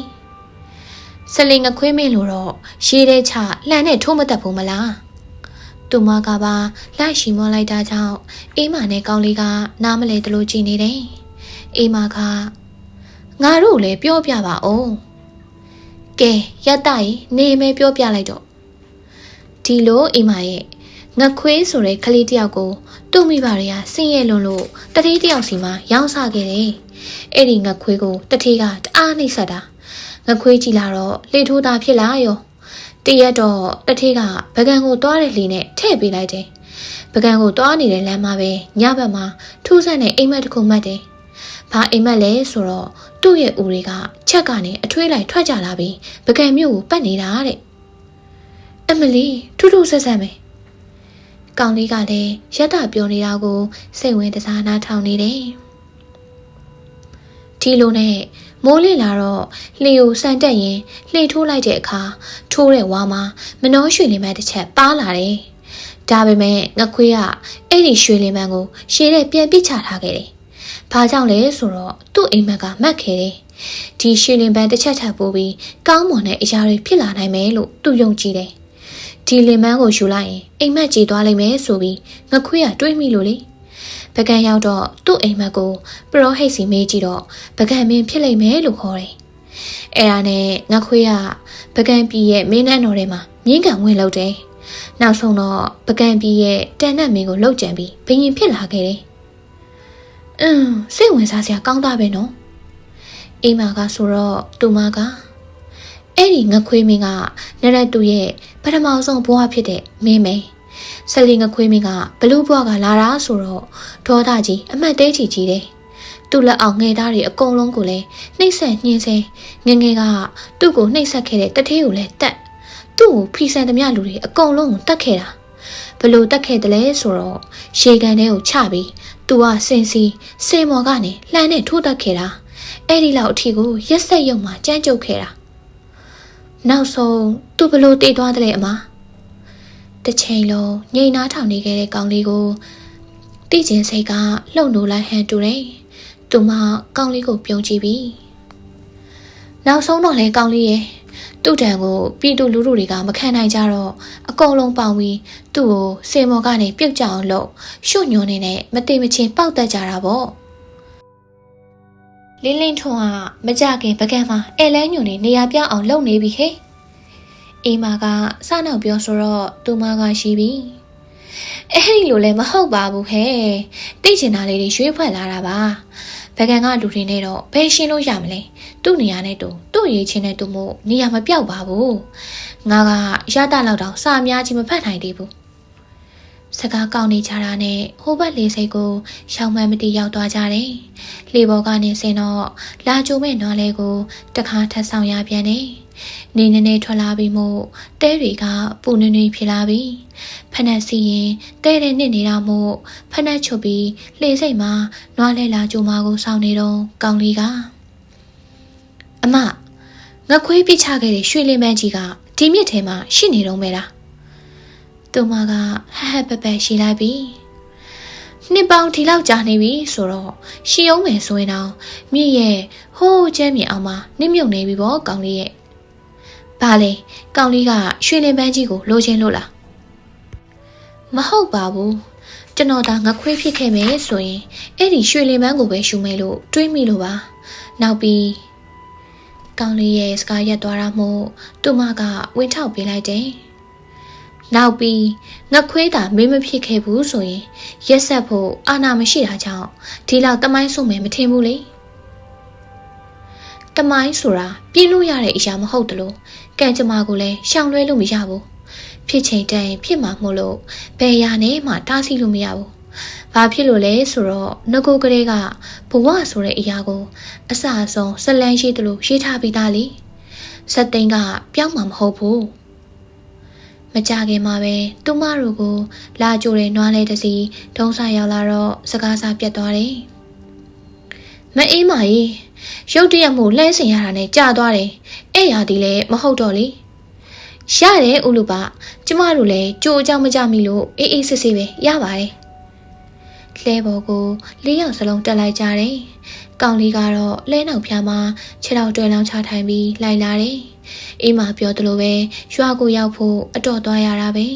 စလင်ငခွေးမင်းလို့တော့ရေထဲချလှန်နဲ့ထိုးမတတ်ဘူးမလားသူမကပါလိုက်ရှိမလိုက်တာကြောင့်အေးမာနဲ့ကောင်းလေးကနားမလဲတလို့ကြည်နေတယ်အေးမာကငါတို့လည်းပြောပြပါဦးကဲရတရေနေမဲပြောပြလိုက်တော့ဒီလိုအေးမာရဲ့ငခွေးဆိုတဲ့ကလေးတယောက်ကိုသူ့မိဘတွေကဆင်းရဲလွန်းလို့တတိတယောက်စီမှာရောင်းစားခဲ့တယ်အဲ့ဒီငခွေးကိုတတိကတအားနှိမ့်ဆက်တာငခွေးကြည့်လာတော့လေထိုးတာဖြစ်လာရောတရက်တော့တတိကပကံကိုသွားတဲ့လေနဲ့ထည့်ပေးလိုက်တယ်ပကံကိုသွားနေတဲ့လမ်းမှာပဲညဘက်မှာထူးဆန်းတဲ့အိမ်မက်တစ်ခုမှတ်တယ်ဘာအိမ်မက်လဲဆိုတော့သူ့ရဲ့ဦးတွေကချက်ကနေအထွေးလိုက်ထွက်ကြလာပြီးပကံမြို့ကိုပတ်နေတာတဲ့အမလီထူးထူးဆန်းဆန်းပဲကောင်လေးကလည်းရက်တာပြောနေတာကိုစိတ်ဝင်တစားနားထောင်နေတယ်ဒီလိုနဲ့မိုးလင်းလာတော့လှေကိုစံတက်ရင်လှေထိုးလိုက်တဲ့အခါထိုးတဲ့ဝါမှာမနှောရွှေလင်ပန်းတစ်ချက်ပါလာတယ်။ဒါပေမဲ့ငခွေးကအဲ့ဒီရွှေလင်ပန်းကိုရှေ့ထဲပြန်ပစ်ချထားခဲ့တယ်။ ဘာကြောင့်လဲဆိုတော့သူ့အိမ်မက်ကမှတ်ခဲ့တယ်။ဒီရွှေလင်ပန်းတစ်ချက်ထပ်ပိုးပြီးကောင်းမွန်တဲ့အရာတွေဖြစ်လာနိုင်မယ်လို့သူယုံကြည်တယ်။ဒီလင်ပန်းကိုယူလိုက်ရင်အိမ်မက်ကြည်သွားလိမ့်မယ်ဆိုပြီးငခွေးကတွေးမိလို့လေ။ပကံရောက်တော့သူ့အိမ်မက်ကိုပရောဟိတ်စီမေးကြည့်တော့ပကံမင်းဖြစ်လိမ့်မယ်လို့ခေါ်တယ်။အဲ့ဒါနဲ့ငခွေးကပကံပြည်ရဲ့မင်းနှန်းတော်ထဲမှာမြင်းကန်ဝင်လောက်တယ်။နောက်ဆုံးတော့ပကံပြည်ရဲ့တန်နဲ့မင်းကိုလှုပ်ကြံပြီးဘယင်ဖြစ်လာခဲ့တယ်။စိတ်ဝင်စားစရာကောင်းတာပဲနော်အိမ်မကဆိုတော့သူမကအဲ့ဒီငခွေးမင်းကနရက်သူရဲ့ပထမဆုံးဘဝဖြစ်တဲ့မင်းမယ်ဆက်လီငခွေးမင်းကဘလူးဘွားကလာတာဆိုတော့ဒေါသကြီးအမှတ်သေးချီကြီးတယ်သူ့လက်အောင်ငယ်သားတွေအကုန်လုံးကိုလည်းနှိပ်ဆက်ညှင်းဆဲငငယ်ကသူ့ကိုနှိပ်ဆက်ခဲ့တဲ့တထေးကိုလည်းတက်သူ့ကိုဖီဆန်သမျှလူတွေအကုန်လုံးကိုတတ်ခဲ့တာဘလို့တက်ခဲ့တယ်လဲဆိုတော့ရှေကန်ထဲကိုချပြီးသူကစင်စီစေမော်ကနေလှမ်းနဲ့ထိုးတက်ခဲ့တာအဲ့ဒီလောက်အထိကိုရက်ဆက်ရုံမှာကြမ်းကြုတ်ခဲ့တာနောက်ဆုံးသူဘလို့တည်သွားတဲ့အမတစ်ချိန်လုံးငြိမ်နာထောင်နေခဲ့တဲ့ကောင်လေးကိုတိကျင်စိတ်ကလှုပ်နိုးလိုက်ဟန်တူတယ်သူမကောင်လေးကိုပြုံးကြည့်ပြီးနောက်ဆုံးတော့လေကောင်လေးရဲ့သူ့တန်ကိုပြည်သူလူထုတွေကမခံနိုင်ကြတော့အကုန်လုံးပေါင်ပြီးသူ့ကိုစေမော်ကနေပြုတ်ကြအောင်လုပ်ရှုညွန်နေနဲ့မတိမချင်းပေါက်တက်ကြတာပေါ့လင်းလင်းထွန်းကမကြခင်ပကံမှာအဲလဲညွန်နေနေရာပြောင်းအောင်လုပ်နေပြီဟဲ့အိမ်မကစနောက်ပြောဆိုတော့သူမကရှိပြီအဲ့ဒီလိုလည်းမဟုတ်ပါဘူးဟဲ့သိချင်တာလေးတွေရွှေ့ဖွဲ့လာတာပါပကံကလူတွေနဲ့တော့ဘယ်ရှင်းလို့ရမလဲသူ့နေရာနဲ့သူ့ရေးချင်းနဲ့သူမို့နေရာမပြောက်ပါဘူးငါကရတာလောက်တော့စာအများကြီးမဖတ်နိုင်သေးဘူးစကားကောင်းနေကြတာနဲ့ဟိုဘက်လေစိတ်ကိုရှောင်းမှန်မတိရောက်သွားကြတယ်လေဘော်ကနေဆင်းတော့လာကြိုမဲ့နွားလေးကိုတခါထပ်ဆောင်ရပြန်တယ်နေနေထွက်လာပြီးမို့တဲတွေကပူနေနေဖြစ်လာပြီးဖနက်စီရင်တဲတဲ့နှစ်နေတာမို့ဖနက်ချုပ်ပြီးလှေစိတ်မှာနွားလဲလာကြိုမာကိုစောင်းနေတော့ကောင်းလေးကအမငခွေးပြစ်ချခဲ့တဲ့ရွှေလင်းပန်းကြီးကဒီမြစ်ထဲမှာရှိနေတော့မဲလားသူမကဟဟပပရှိလိုက်ပြီနှစ်ပေါင်းဒီလောက်ကြာနေပြီဆိုတော့ရှီအောင်မယ်ဆိုရင်တော့မြစ်ရဲ့ဟိုးကျဲမြင့်အောင်မှာနစ်မြုပ်နေပြီပေါ့ကောင်လေးရဲ့ဘာလဲကောင်လေးကရွှေလင်းပန်းကြီးကိုလိုချင်လို့လားမဟုတ်ပါဘူးကျွန်တော်ဒါငခွေးဖြစ်ခဲ့မယ်ဆိုရင်အဲ့ဒီရွှေလင်းပန်းကိုပဲရှူမယ်လို့တွေးမိလို့ပါနောက်ပြီးကောင်လေးရဲ့စကားရက်သွားတာမို့သူမကဝင်းထောက်ပေးလိုက်တယ်နောက်ပြီးငခွေးတာမင်းမဖြစ်ခဲ့ဘူးဆိုရင်ရက်ဆက်ဖို့အာနာမရှိတာကြောင့်ဒီလောက်တမိုင်းဆိုမယ်မထင်ဘူးလေတမိုင်းဆိုတာပြင်းလို့ရတဲ့အရာမဟုတ်တလို့ကံကြမ္မာကိုလည်းရှောင်လွှဲလို့မရဘူးဖြစ်ချိန်တန်ဖြစ်မှာမို့လို့ဘယ်ရာနဲ့မှတားဆီးလို့မရဘူးဘာဖြစ်လို့လဲဆိုတော့ငကိုကလေးကဘဝဆိုတဲ့အရာကိုအစအဆုံးဇလန်းရှိသလိုရေးထားပြီးသားလေစက်သိန်းကပြောင်းမှာမဟုတ်ဘူးမကြခင်မှာပဲသူမတို့ကိုလာကြိုတဲ့နွားလေးတစ်စီးဒုံးစားရောက်လာတော့စကားစားပြတ်သွားတယ်မအေးမကြီးရုတ်တရက်မှုလှဲစင်ရတာနဲ့ကြာသွားတယ်အဲ့ရသည်လည်းမဟုတ်တော့လေရတယ်ဥလူပါကျမတို့လည်းကြိုအကြောင်းမကြမိလို့အေးအေးစစ်စစ်ပဲရပါတယ်လဲဘော်ကို၄ယောက်စလုံးတက်လိုက်ကြတယ်ကောင်လေးကတော့လဲနောက်ဖျားမှာခြေထောက်တွဲလောင်းချထိုင်ပြီးလိုက်လာတယ်အေးမပြောသလိုပဲရွာကိုရောက်ဖို့အတော်သွားရတာပဲ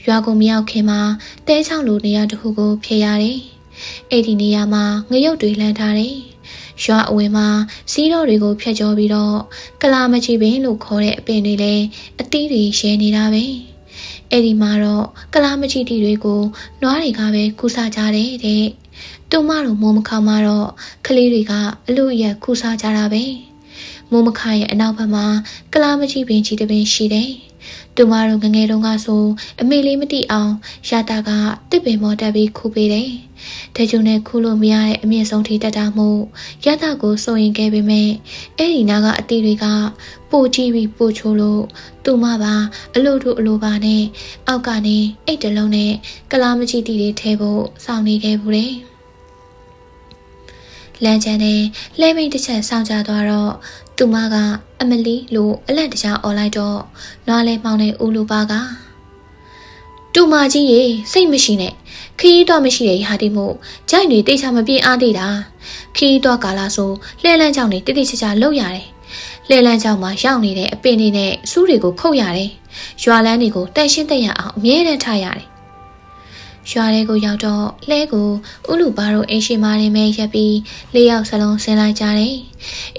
ရွာကိုမရောက်ခင်မှာတဲချောင်းလိုနေရာတစ်ခုကိုဖြေရတယ်အဲ့ဒီနေရာမှာငရုတ်တွေလှမ်းထားတယ်ရွာအဝင်မှာစီးတော်တွေကိုဖျက်ကျော်ပြီးတော့ကလာမချီပင်လို့ခေါ်တဲ့အပင်တွေလည်းအသီးတွေရှဲနေတာပဲအဲ့ဒီမှာတော့ကလာမချီတီတွေကိုနွားတွေကပဲကူစားကြတယ်တဲ့သူမတို့မိုးမခါမှာတော့ကလေးတွေကအလူရက်ကူစားကြတာပဲမိုးမခါရဲ့အနောက်ဘက်မှာကလာမချီပင်ကြီးတစ်ပင်ရှိတယ်သူမတို့ငငယ်တုန်းကဆိုအမေလေးမတိအောင်ရတာကတစ်ပင်မော်တက်ပြီးခူပေးတယ်။ဒေဂျုံနဲ့ခူလို့မရတဲ့အမြင့်ဆုံးထိတက်တာမို့ရတာကိုစိုးရင်ခဲ့ပေမဲ့အဲ့ဒီနာကအတီတွေကပိုကြည့်ပြီးပိုချိုးလို့သူမပါအလို့တို့အလိုပါနဲ့အောက်ကနေအိတ်တလုံးနဲ့ကလာမချီတီတွေထဲဖို့စောင့်နေခဲ့ဘူးလေ။လမ်းချမ်းနဲ့လဲမိတ်တစ်ချက်စောင့်ကြသွားတော့သူမကအမလီလို့အလက်တကြားអော်လိုက်တော့နွားလဲမှောင်းတဲ့ဦးလူပါက တူမကြီးရေစိတ်မရှိနဲ့ခရီးတော့မရှိတဲ့ရာတီမို့ကြိုက်တွေတိတ်ချမပြေးအားသေးတာခရီးတော့ကာလာဆိုလှဲလန်းကြောင်တွေတိတိကျကျလှုပ်ရတယ်လှဲလန်းကြောင်မှာရောက်နေတဲ့အပင်တွေနဲ့စူးတွေကိုခုတ်ရတယ်ရွာလန်းတွေကိုတန်ရှင်းတရအောင်အမြဲတမ်းထားရတယ်ရွာတွေကိုရောက်တော့လှဲကိုဥလူပါတို့အိမ်ရှိမာနေမဲရက်ပြီး၄ယောက်စလုံးဆင်းလိုက်ကြတယ်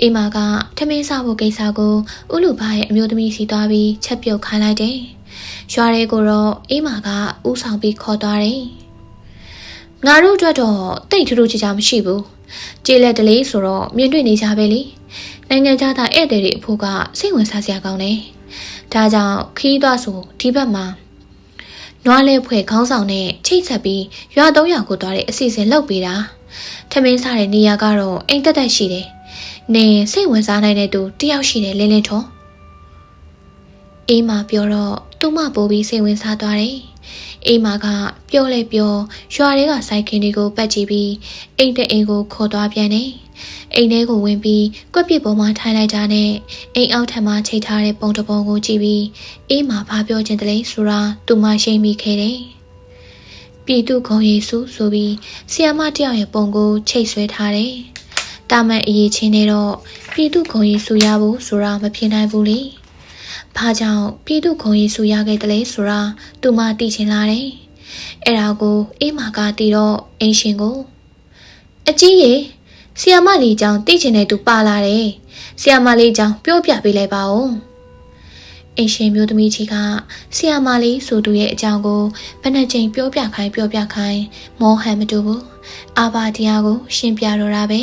အိမ်မာကထမင်းစားဖို့ကိစ္စကိုဥလူပါရဲ့အမျိုးသမီးစီသွားပြီးချက်ပြုတ်ခိုင်းလိုက်တယ်ရွာတွေကိုတော့အိမ်မာကဥဆောင်ပြီးခေါ်သွားတယ်ငါတို့အတွက်တော့တိတ်ထူးထူးခြားခြားမရှိဘူးကျေးလက်တလေးဆိုတော့မြင်တွေ့နေကြပဲလေနိုင်ငံခြားသားဧည့်သည်တွေအဖို့ကစိတ်ဝင်စားစရာကောင်းတယ်ဒါကြောင့်ခီးသွားဆိုဒီဘက်မှာနွားလဲဖွဲ့ခေါင်းဆောင်နဲ့ချိတ်ဆက်ပြီးရွာ၃ရွာကိုသွားတဲ့အစီအစဉ်လုပ်ပေးတာထမင်းစားတဲ့နေရာကတော့အိမ်တက်တက်ရှိတယ်နေစိတ်ဝင်စားနိုင်တဲ့သူတယောက်ရှိတယ်လင်းလင်းထောအေးမပြောတော့သူ့မပိုးပြီးစိတ်ဝင်စားသွားတယ်အိမ်မကပြောလဲပြောရွာတွေကစိုက်ကင်တွေကိုပတ်ကြည့်ပြီးအိမ်တအိမ်ကိုခေါ်သွားပြန်တယ်အိမ်ထဲကိုဝင်ပြီးကွက်ပြစ်ပေါ်မှာထိုင်လိုက်တာနဲ့အိမ်အောက်ထပ်မှာချိတ်ထားတဲ့ပုံတစ်ပုံကိုကြည့်ပြီးအေးမဘာပြောချင်တယ်လဲဆိုတာသူမရှိမိခဲ့တယ်ပြည်သူ့ဂုဏ်ယေစုဆိုပြီးဆီယမတယောက်ရဲ့ပုံကိုချိတ်ဆွဲထားတယ်တာမန်အရေးချင်းနဲ့တော့ပြည်သူ့ဂုဏ်ယေစုရဖို့ဆိုတာမဖြစ်နိုင်ဘူးလေဘာကြောင့်ပြည်သူ့ဂုဏ်ယေစုရခဲ့တယ်လဲဆိုတာသူမသိချင်လာတယ်အဲ့ဒါကိုအေးမကတီတော့အင်းရှင်ကိုအကြီးရေဆီယမလေးကြောင့်သိချင်တဲ့သူပါလာတယ်ဆီယမလေးကြောင့်ပြောပြပေးလိုက်ပါဦးအင်းရှင်မျိုးသမီးကြီးကဆီယမလေးဆိုသူရဲ့အကြောင်းကိုဘယ်နှကြိမ်ပြောပြခိုင်းမောဟန်မတူဘူးအာဘာတရားကိုရှင်းပြတော့တာပဲ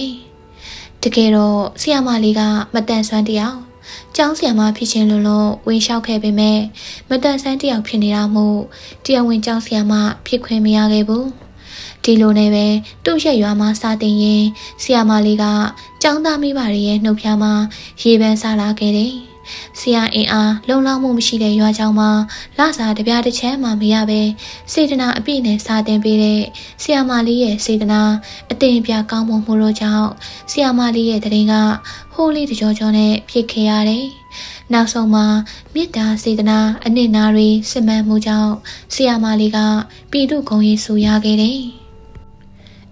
တကယ်တော့ဆီယမလေးကမတန်ဆွမ်းတယောက်ကျောင်းဆရာမဖြစ်ချင်းလုံးဝင်လျှောက်ခဲ့ပေမဲ့မတန်ဆန်းတယောက်ဖြစ်နေတာမို့တရားဝင်ကျောင်းဆရာမဖြစ်ခွင့်မရခဲ့ဘူးဒီလိုနဲ့ပဲသူ့ရဲ့ရွာမှာစာတင်ရင်ဆရာမလေးကကျောင်းသားမိဘတွေရဲ့နှုတ်ဖျားမှာရေပန်းစားလာခဲ့တယ်ဆရာအင်အားလုံလောက်မှုမရှိတဲ့ရွာကျောင်းမှာလစာတပြားတစ်ချမ်းမှမရပဲစေတနာအပြည့်နဲ့စာတင်ပေးတဲ့ဆရာမလေးရဲ့စေတနာအတင်ပြကောင်းမှုတို့ကြောင့်ဆရာမလေးရဲ့တရင်ကဟိုးလေးတကြောကြောနဲ့ဖြစ်ခဲ့ရတယ်။နောက်ဆုံးမှာမေတ္တာစေတနာအနစ်နာတွေစစ်မှန်မှုကြောင့်ဆရာမလေးကပြည်သူ့ဂုဏ်ရည်ဆုရခဲ့တယ်။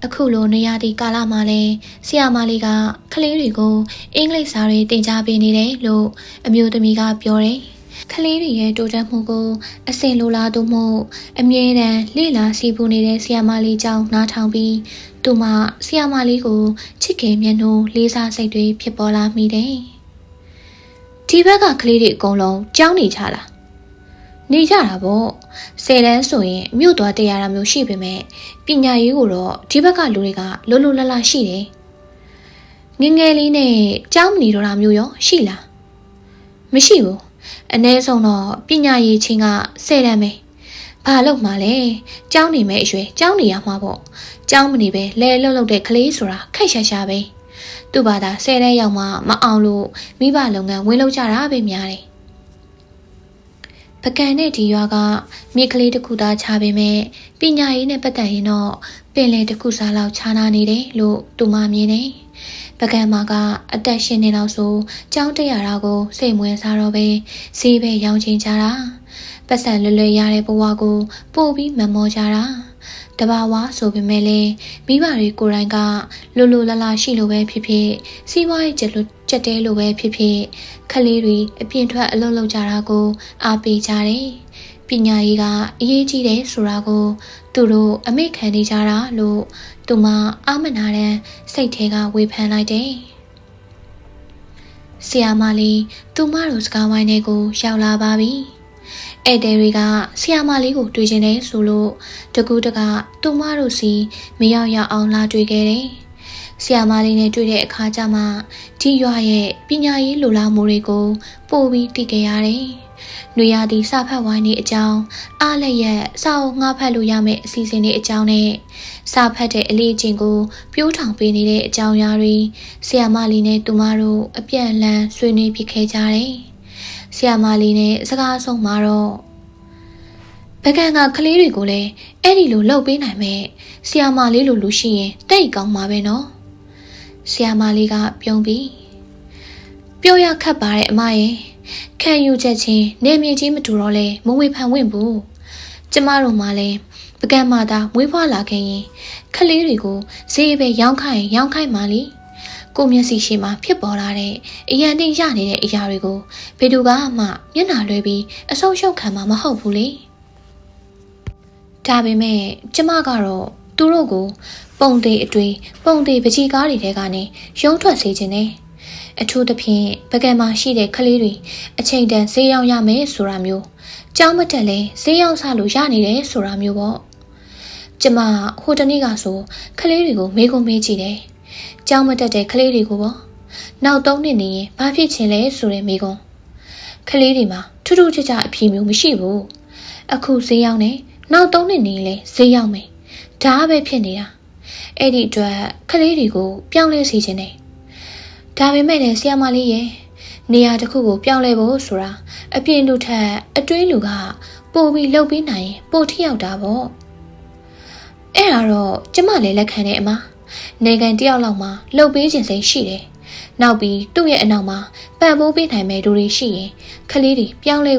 အခုလိုနေရာဒီကာလမှာလဲဆရာမလေးကကလေးတွေကိုအင်္ဂလိပ်စာတွေသင်ကြားပေးနေတယ်လို့အမျိုးသမီးကပြောတယ်။ကလေးတွေရဲ့တိုးတက်မှုကိုအစင်လိုလားသူမို့အမြဲတမ်းလေ့လာစီးပူနေတဲ့ဆရာမလေးကြောင့်နားထောင်ပြီးသူမဆရာမလေးကိုချစ်ခင်မျက်နှာလေးစားစိတ်တွေဖြစ်ပေါ်လာမိတယ်။ဒီဘက်ကကလေးတွေအကုန်လုံးကြောင်းနေကြလား။နေကြတာပေါ့10တန်းဆိုရင်မြို့သွားတရားတာမျိုးရှိပေမဲ့ပညာရေးကိုတော့ဒီဘက်ကလူတွေကလိုလိုလလရှိတယ်ငငယ်လေးနဲ့ကြောင်းမနေတော့တာမျိုးရောရှိလားမရှိဘူးအ ਨੇ ဆုံးတော့ပညာရေးချင်းက10တန်းပဲဘာလို့မှလဲကြောင်းနေမဲ့အရွယ်ကြောင်းနေရမှာပေါ့ကြောင်းမနေပဲလဲလှုပ်လှုပ်တဲ့ကလေးဆိုတာခက်ရှာရှာပဲသူ့ဘာသာ10တန်းရောက်မှမအောင်လို့မိဘလုပ်ငန်းဝင်လုပ်ကြတာပဲများတယ်ပကံနဲ့ဒီရွာကမိကလေးတစ်ခုသားချပေမဲ့ပညာရေးနဲ့ပတ်သက်ရင်တော့ပင်လယ်တစ်ခုစားလောက်ခြားနာနေတယ်လို့သူမမြင်တယ်။ပကံမှာကအသက်ရှင်နေတော့ဆိုကြောင်းတက်ရတာကိုစိတ်မဝင်စားတော့ပဲဈေးပဲရောင်းချင်ကြတာ။ပတ်စံလွယ်လွယ်ရတဲ့ဘဝကိုပို့ပြီးမမောကြတာ။တဘာဝဆိုပေမဲ့လည်းမိဘတွေကိုယ်တိုင်ကလိုလိုလလရှိလိုပဲဖြစ်ဖြစ်စီးပွားရေးကြက်တဲလိုပဲဖြစ်ဖြစ်ခလေးတွေအပြင်ထွက်အလုပ်လုပ်ကြတာကိုအားပေးကြတယ်။ပညာရေးကအရေးကြီးတယ်ဆိုတာကိုသူတို့အမိခံနေကြတာလို့သူမအာမနာတဲ့စိတ်ထဲကဝေဖန်လိုက်တယ်။ဆရာမလေးသူမတို့စကားဝိုင်းတွေကိုရောက်လာပါပြီ။ဧည့်သည်တွေကဆရာမလေးကိုတွေ့ချင်တယ်ဆိုလို့တကူတကသူမတို့စီမရောက်ရအောင်လာတွေ့ခဲ့တယ်။ဆရာမလေးနဲ့တွေ့တဲ့အခါကျမှဒီရွာရဲ့ပညာရေးလိုလားမှုတွေကိုပို့ပြီးသိခဲ့ရတယ်။နွေရာသီစာဖတ်ဝိုင်းတွေအကြောင်းအားလည်းရဲ့စာအုပ်ငှားဖတ်လို့ရမယ့်အစီအစဉ်တွေအကြောင်းနဲ့စာဖတ်တဲ့အလေးအကျင့်ကိုပြိုးထောင်ပေးနေတဲ့အကြောင်းအရာတွေဆရာမလေးနဲ့သူမတို့အပြန်အလှန်ဆွေးနွေးဖြစ်ခဲ့ကြတယ်။ဆရာမလေးနဲ့စကားဆုံးမှာတော့ပကံကကလေးတွေကိုလည်းအဲ့ဒီလိုလှုပ်ပေးနိုင်မဲ့ဆရာမလေးလိုလူရှိရင်တိတ်ကောင်းမှာပဲနော်ဆရာမလေးကပြုံးပြီးပြောရခတ်ပါတဲ့အမရဲ့ခံယူချက်ချင်းနေမြေကြီးမတူတော့လဲမဝေဖန်ဝင့်ဘူး ကျမတို့မှလည်းပကံမာသာမွေးဖွားလာခဲ့ရင်ခလေးတွေကိုဈေးပဲရောင်းခိုင်းမှလीကိုမျက်စိရှိမှဖြစ်ပေါ်လာတဲ့အရန်တင်ရနေတဲ့အရာတွေကိုဘယ်သူကမှမျက်နှာလွှဲပြီးအဆုံးရှုံးခံမှာမဟုတ်ဘူးလေဒါပေမဲ့ကျမကတော့သူတို့ကိုပုံသေးအတွေ့ပုံသေးပကြီးကားတွေထဲကနေရုံးထွက်စေခြင်းနဲ့အထူးသဖြင့်ပကံမှာရှိတဲ့ခလေးတွေအချိန်တန်ဈေးရောက်ရမယ်ဆိုတာမျိုးကြောင်းမတက်လဲဈေးရောက်ဆလို့ရနေတယ်ဆိုတာမျိုးပေါ့ကျမဟိုတနေ့ကဆိုခလေးတွေကိုမေးခွန်းမေးကြည့်တယ်ကြောင်းမတက်တဲ့ခလေးတွေကိုပေါ့နောက်3နှစ်နေရင်ဘာဖြစ်ချင်လဲဆိုတဲ့မေးခွန်းခလေးတွေမှာထူးထူးခြားခြားအဖြေမျိုးမရှိဘူးအခုဈေးရောက်နေနောက်3နှစ်နေရင်လဲဈေးရောက်မယ်ဒါပဲဖြစ်နေတာအဲ့ဒီအတွက်ခလေးတွေကိုပြောင်းလဲစေချင်တယ်ဒါပေမဲ့လည်းဆရာမလေးရဲ့နေရာတစ်ခုကိုပြောင်းလဲဖို့ဆိုတာအပြင်လူထက်အတွင်းလူကပို့ပြီးလှုပ်ပြီးနိုင်ရင်ပို့ထိရောက်တာပေါ့အဲ့ဒါတော့ကျမလည်းလက်ခံတယ်အမနေကန်တယောက်လောက်မှလှုပ်ပေးခြင်းစိတ်ရှိတယ်နောက်ပြီးသူ့ရဲ့အနောက်မှာပံ့ပိုးပေးနိုင်မဲ့လူတွေရှိရင်ခလေးတွေပြောင်းလဲ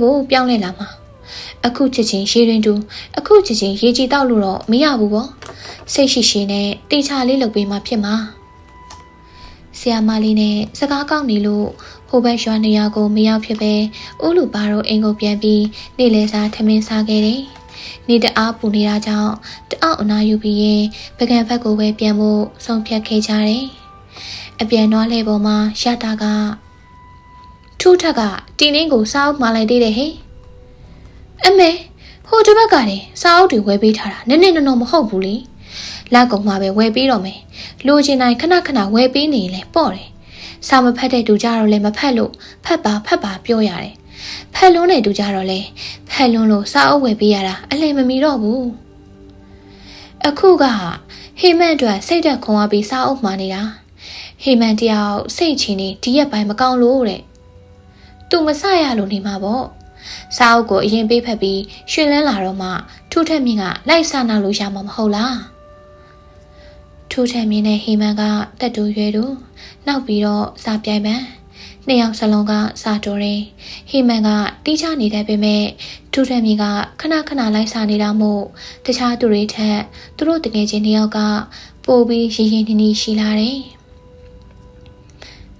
လာမှာအခုချက်ချင်းရေရင်တူအခုချက်ချင်းရေကြီးတောက်လို့တော့မရဘူးပေါ့စိတ်ရှိရှိနဲ့တေချာလေးလုပ်ပေးမှဖြစ်မှာဆရာမလေးနဲ့စကားကောက်နေလို့ဟိုဘက်ရွာနေရာကိုမရောက်ဖြစ်ပဲဦးလူပါတော့အိမ်ကိုပြန်ပြီးနေလဲစားထမင်းစားခဲ့တယ်နေတအားပူနေတာကြောင့်တအောက်အနာယူပြီးရင်ပကံဘက်ကိုပဲပြန်ဖို့ဆုံးဖြတ်ခဲ့ကြတယ်အပြန်တော့လဲပေါ်မှာရတာကထူးထက်ကတင်းင်းကိုစားအုပ်မှလိုက်သေးတယ်ဟဲ့အမေဟိုတစ်ဘက်ကတည်းစားအုပ်တွေဝယ်ပေးထားတာနည်းနည်းနော်မဟုတ်ဘူးလေလက်ကုံမှာပဲဝယ်ပေးတော့မယ်လိုချင်တိုင်းခဏဝယ်ပေးနေရင်လည်းပေါ့တယ်စာမဖတ်တဲ့သူကြတော့လည်းမဖတ်လို့ဖတ်ပါပြောရတယ်ဖတ်လွန်းတဲ့သူကြတော့လည်းဖတ်လွန်းလို့စာအုပ်ဝယ်ပေးရတာအလင်မမီတော့ဘူးအခုကဟေမန်အတွက်စိတ်သက်ခွန်အားပြီးစာအုပ်မှနေတာဟေမန်တယောက်စိတ်ချင်းနေဒီရက်ပိုင်းမကောင်းလို့တဲ့သူမဆရလို့နေမှာပေါ့စာအုပ်ကိုအရင်ပေးဖက်ပြီးရှင်လန်းလာတော့မှထူးထက်မြင့်ကလိုက်စားနာလို့ရမှာမဟုတ်လားထူးထက်မြင့်နဲ့ဟေမန်ကတက်တူရွယ်တို့နောက်ပြီးတော့စာပြိုင်ပန်းနှစ်ယောက်စလုံးကစာတော်တယ်ဟေမန်ကတီးချနေတယ်ပေမဲ့ထူးထက်မြင့်ကခဏလိုက်စားနေတာမို့တခြားသူတွေထက်သူတို့တကယ်ချင်းနှစ်ယောက်ကပိုပြီးရင်နီရှိလာတယ်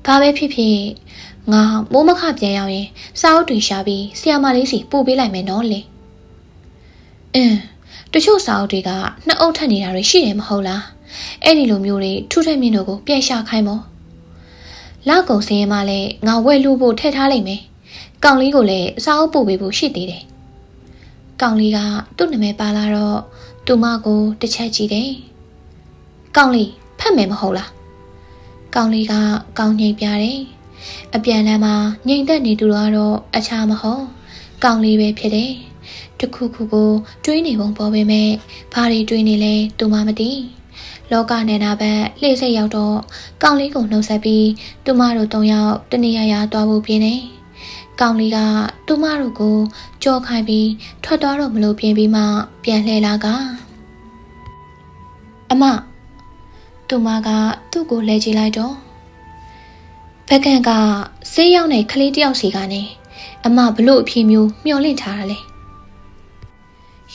ဘာပဲဖြစ်ဖြစ်ငါမိုးမခပြန်ရောက်ရင်စာအုပ်တွေရှာပြီးဆရာမလေးစီပို့ပေးလိုက်မယ်နော်လေတချို့စာအုပ်တွေကနှစ်အုပ်ထပ်နေတာတွေရှိတယ်မဟုတ်လားအဲ့ဒီလိုမျိုးတွေထူးထက်မြင့်တို့ကိုပြန်ရှာခိုင်းမောလောက်ကုံစင်းရင်မှလည်းငါဝယ်လို့ဖို့ထည့်ထားလိုက်မယ်ကောင်လေးကိုလည်းစာအုပ်ပို့ပေးဖို့ရှိသေးတယ်ကောင်လေးကသူ့နာမည်ပါလာတော့သူမကိုတစ်ချက်ကြည့်တယ်ကောင်လေးဖတ်မယ်မဟုတ်လားကောင်လေးကကောင်းငိမ့်ပြတယ်အပြန်လမ်းမှာငိမ့်သက်နေသူကတော့အခြားမဟုတ်ကောင်လေးပဲဖြစ်တယ်တခုခုကိုတွေးနေပုံပေါ်ပေမဲ့ဘာတွေတွေးနေလဲသူမမသိလောကနယ်နာဘက်လှည့်စိတ်ရောက်တော့ကောင်လေးကိုနှုတ်ဆက်ပြီးသူမတို့၃ယောက်တနေရာသွားဖို့ပြင်းနေကောင်လေးကသူမတို့ကိုကြောခိုင်းပြီးထွက်သွားတော့မလို့ပြင်းပြီးမှပြန်လှည့်လာကအမသူမကသူ့ကိုလဲကြည့်လိုက်တော့ဘက်ကကဆေးရောက်တဲ့ကလေးတယောက်စီကနေအမဘလို့အဖြေမျိုးမျှော်လင့်ထားတာလဲ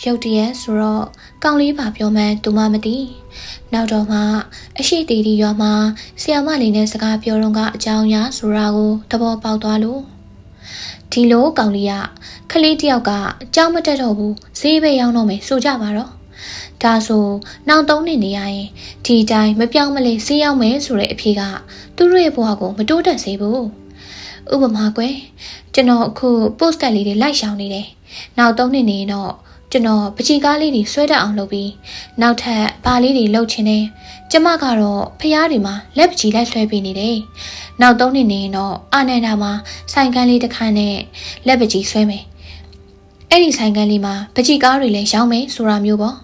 ရုတ်တရက်ဆိုတော့ကောင်လေးပါပြောမှန်းသူမမသိနောက်တော့မှအရှိတီတီရွာမှာဆရာမလေးနဲ့စကားပြောတော့ကအကြောင်းအရာဆိုတာကိုသဘောပေါက်သွားလို့ဒီလိုကောင်လေးကကလေးတယောက်ကအကြောင်းမတက်တော့ဘူးဈေးပဲရောက်တော့မယ်ဆိုကြပါတော့ဒါဆိုနောက်3နှစ်နေရရင်ဒီတိုင်းမပြောင်းမလဲဈေးရောက်မယ်ဆိုတဲ့အဖြေကသူတို့ရဲ့ဘဝကိုမတိုးတက်စေဘူးဥပမာကွယ်ကျွန်တော်အခု post ကတ်လေးတွေလိုက်ရှောင်နေတယ်နောက်3နှစ်နေရင်တော့ကျွန်တော်ပကြီးကားလေးတွေဆွဲတတ်အောင်လုပ်ပြီးနောက်ထပ်ဘာလေးတွေလုပ်ချင်တယ်ကျမကတော့ဖျားတွေမှာလက်ပကြီးလိုက်ဆွဲပေးနေတယ်နောက်3နှစ်နေရင်တော့အာနန္ဒာမှာဆိုင်ကန်းလေးတစ်ခါနဲ့လက်ပကြီးဆွဲမယ်အဲ့ဒီဆိုင်ကန်းလေးမှာပကြီးကားတွေလည်းရောင်းမယ်ဆိုတာမျိုးပေါ့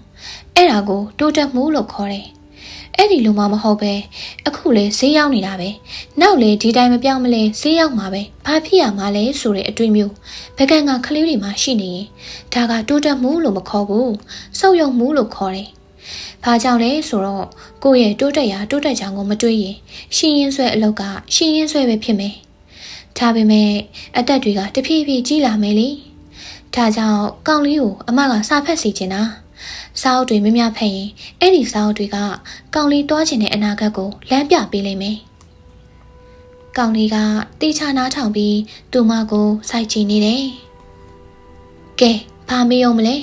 အဲ့ဒါကိုတိုးတက်မှုလို့ခေါ်တယ်အဲ့ဒီလိုမှမဟုတ်ပဲအခုလေဈေးရောက်နေတာပဲနောက်လေဒီတိုင်းမပြောင်းမလဲဈေးရောက်မှာပဲဘာဖြစ်ရမှာလဲဆိုတဲ့အတွေ့မျိုးဘက်ကကကလေးတွေမှာရှိနေရင်ဒါကတိုးတက်မှုလို့မခေါ်ဘူးဆုပ်ယုပ်မှုလို့ခေါ်တယ်ဘာကြောင့်လဲဆိုတော့ကိုယ့်ရဲ့တိုးတက်ရာတိုးတက်ကြောင်ကိုမတွေးရင်ရှင်းရင်းဆွဲအလောက်ကရှင်းရင်းဆွဲပဲဖြစ်မယ်ဒါပေမဲ့အသက်တွေကတဖြည်းဖြည်းကြီးလာမယ်လေ ဒါကြောင့်ကောင်လေးကိုအမကစာဖက်စီချင်တာစာအုပ်တွေမများဖက်ရင်အဲ့ဒီစာအုပ်တွေကကောင်လေးတွားချင်တဲ့အနာဂတ်ကိုလမ်းပြပေးလိမ့်မယ်ကောင်လေးကတေချာနားထောင်ပြီးသူမကိုစိုက်ကြည့်နေတယ်ကဲဘာမေးအောင်မလဲ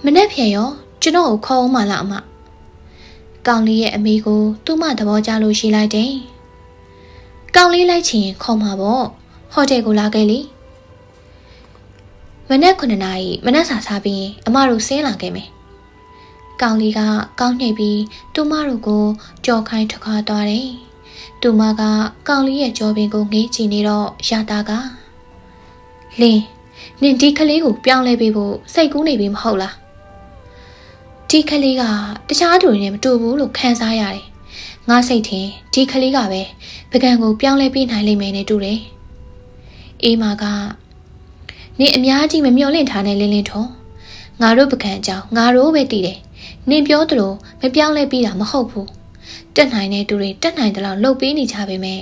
မနဲ့ဖြေရောကျွန်တော်ကိုခေါ်အောင်မလားအမကောင်လေးရဲ့အမေကိုသူ့မသဘောကျလို့ရှိလိုက်တယ်ကောင်လေးလိုက်ချင်ခေါ်မှာပေါ့ဟိုတယ်ကိုလာခဲ့လေမနက်9 နာရီမနက်စာစားပြီးအမတို့ဆင်းလာခဲ့မယ်ကောင်လေးကကောင်းနှိပ်ပြီးသူမတို့ကိုကြော်ခိုင်းထခွာသွားတယ်သူမကကောင်လေးရဲ့ကြောပင်ကိုငေးကြည့်နေတော့ရတာကလင်းနင်ဒီကလေးကိုပြောင်းလဲပေးဖို့စိတ်ကူးနေပြီမဟုတ်လားဒီကလေးကတခြားသူတွေနဲ့မတူဘူးလို့ခံစားရတယ်ငါစိတ်ထင်ဒီကလေးကပဲပကံကိုပြောင်းလဲပေးနိုင်လိမ့်မယ်နဲ့တူတယ်အေးမာကနင်အများကြီးမမျှော်လင့်ထားနဲ့လင်းလင်းထုံငါတို့ပကံအကြောင်းငါတို့ပဲတည်တယ်နင်ပြောသလိုမပြောင်းလဲပေးတာမဟုတ်ဘူးတက်နိုင်တဲ့သူတွေတက်နိုင်တဲ့လောက်လှုပ်ပေးနေကြပေမဲ့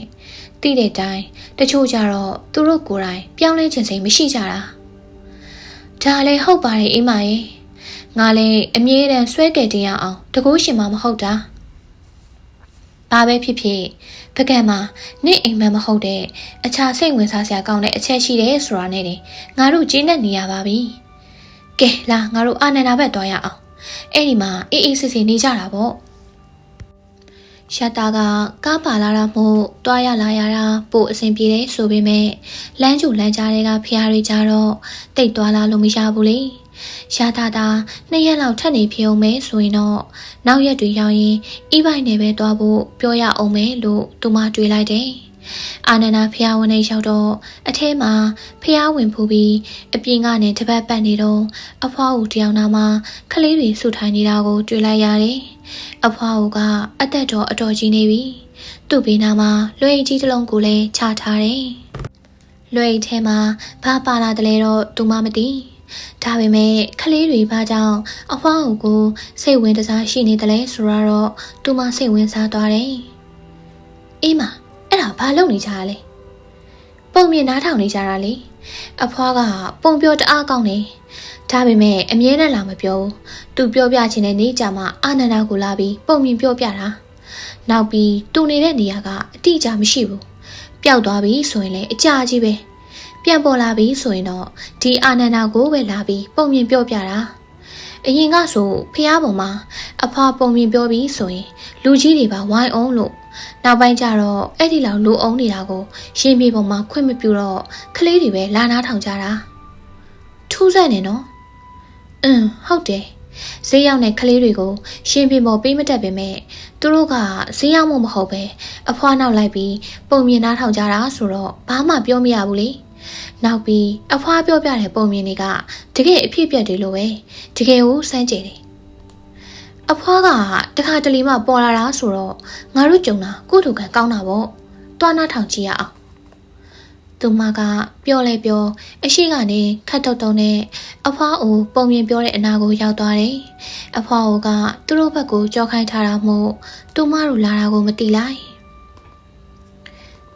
တိတဲ့တိုင်းတချို့ကြတော့သူတို့ကိုယ်တိုင်ပြောင်းလဲခြင်းစိတ်မရှိကြတာဒါလည်းဟုတ်ပါတယ်အေးမရဲ့ငါလည်းအမြဲတမ်းဆွဲကယ်တင်ရအောင်တကူးရှင်မမဟုတ်တာဘာပဲဖြစ်ဖြစ်ပကံမှာနေ့အိမ်မက်မဟုတ်တဲ့အခြားစိတ်ဝင်စားစရာကောင်းတဲ့အချက်ရှိတယ်ဆိုတာနဲ့တင်ငါတို့ကျင်းနေနေရပါပြီကဲလာငါတို့အာနန္ဒာဘက်သွားရအောင်အဲ့ဒီမှာအေးအေးဆေးဆေးနေကြတာပေါ့ရှတ်တာကကားပါလာတာမို့တွားရလာရတာပို့အဆင်ပြေတယ်ဆိုပေမဲ့လမ်းကျူလမ်းကြားတွေကဖျားတွေကြတော့တိတ်သွားလာလို့မရဘူးလေရှာတာတာ2 ရက်လောက်ထပ်နေဖြစ်အောင်မဲဆိုရင်တော့နောက်ရက်တွေရောက်ရင်ဤပိုင်နဲ့ပဲသွားဖို့ပြောရအောင်မဲလို့သူမတွေးလိုက်တယ်အာနန္ဒာဖျားဝင်နေရောက်တော့အထဲမှာဖျားဝင်ဖူးပြီးအပြင်ကနေတပတ်ပတ်နေတော့အဖွားဦးတယောက်နာမှာကလေးတွေဆူထိုင်နေတာကိုတွေ့လိုက်ရတယ်အဖွားဦးကအသက်တော်အတော်ကြီးနေပြီသူ့ဘေးနာမှာလွှဲကြီးတစ်လုံးကိုလည်းချထားတယ်လွှဲထဲမှာဘာပါလာတယ်လဲတော့သူမမသိဒါပေမဲ့ကလေးတွေဘာကြောင့်အဖွားဦးကိုစိတ်ဝင်စားရှိနေတယ်လဲဆိုတော့သူမစိတ်ဝင်စားသွားတယ်အေးမအဲ့ဒါဘာလုပ်နေကြတာလဲပုံမြင်နားထောင်နေကြတာလေအဖွားကပုံပြောတအားကောင်းနေဒါပေမဲ့အမြဲတမ်းလာမပြောဘူးသူပြောပြချင်တဲ့နေ့ကြမှာအာနန္ဒာကိုလာပြီးပုံမြင်ပြောပြတာနောက်ပြီးသူနေတဲ့နေရာကအတိအကျမရှိဘူးပျောက်သွားပြီဆိုရင်လည်းအကြာကြီးပဲပြန်ပေါ်လာပြီဆိုရင်တော့ဒီအာနန္ဒာကိုပဲလာပြီးပုံမြင်ပြောပြတာအရင်ကဆိုဖျားပေါ်မှာအဖွားပုံမြင်ပြောပြီးဆိုရင်လူကြီးတွေပါဝိုင်းအောင်လို့နောက်ပိုင်းကျတော့အဲ့ဒီလောက်လူအောင်နေတာကိုရှင်ပြေပေါ်မှာခွင့်မပြုတော့ကလေးတွေပဲလာနားထောင်ကြတာထူးဆန်းနေနော်ဟုတ်တယ်ဈေးရောက်တဲ့ကလေးတွေကိုရှင်ပြေပေါ်ပေးမတတ်ပေမဲ့သူတို့ကဈေးရောက်မှုမဟုတ်ပဲအဖွားနောက်လိုက်ပြီးပုံမြင်နားထောင်ကြတာဆိုတော့ဘာမှပြောမရဘူးလေနောက်ပြီးအဖွားပြောပြတဲ့ပုံမြင်တွေကတကယ်အဖြစ်ပြက်တယ်လို့ပဲတကယ်ကိုစမ်းကြတယ်အဖွားကတခါတလေမှပေါ်လာတာဆိုတော့ငါတို့ကြုံတာကိုယ့်တို့ကကောင်းတာပေါ့တွားနာထောင်ကြည့်ရအောင်သူမကပြောလဲပြောအရှိကနေခတ်တုတ်တုံနဲ့အဖွားအိုပုံမြင်ပြောတဲ့အနာကိုရောက်သွားတယ်အဖွားအိုကသူတို့ဘက်ကိုကြောက်ခိုင်းထားတာမို့သူမတို့လာတာကိုမသိလိုက်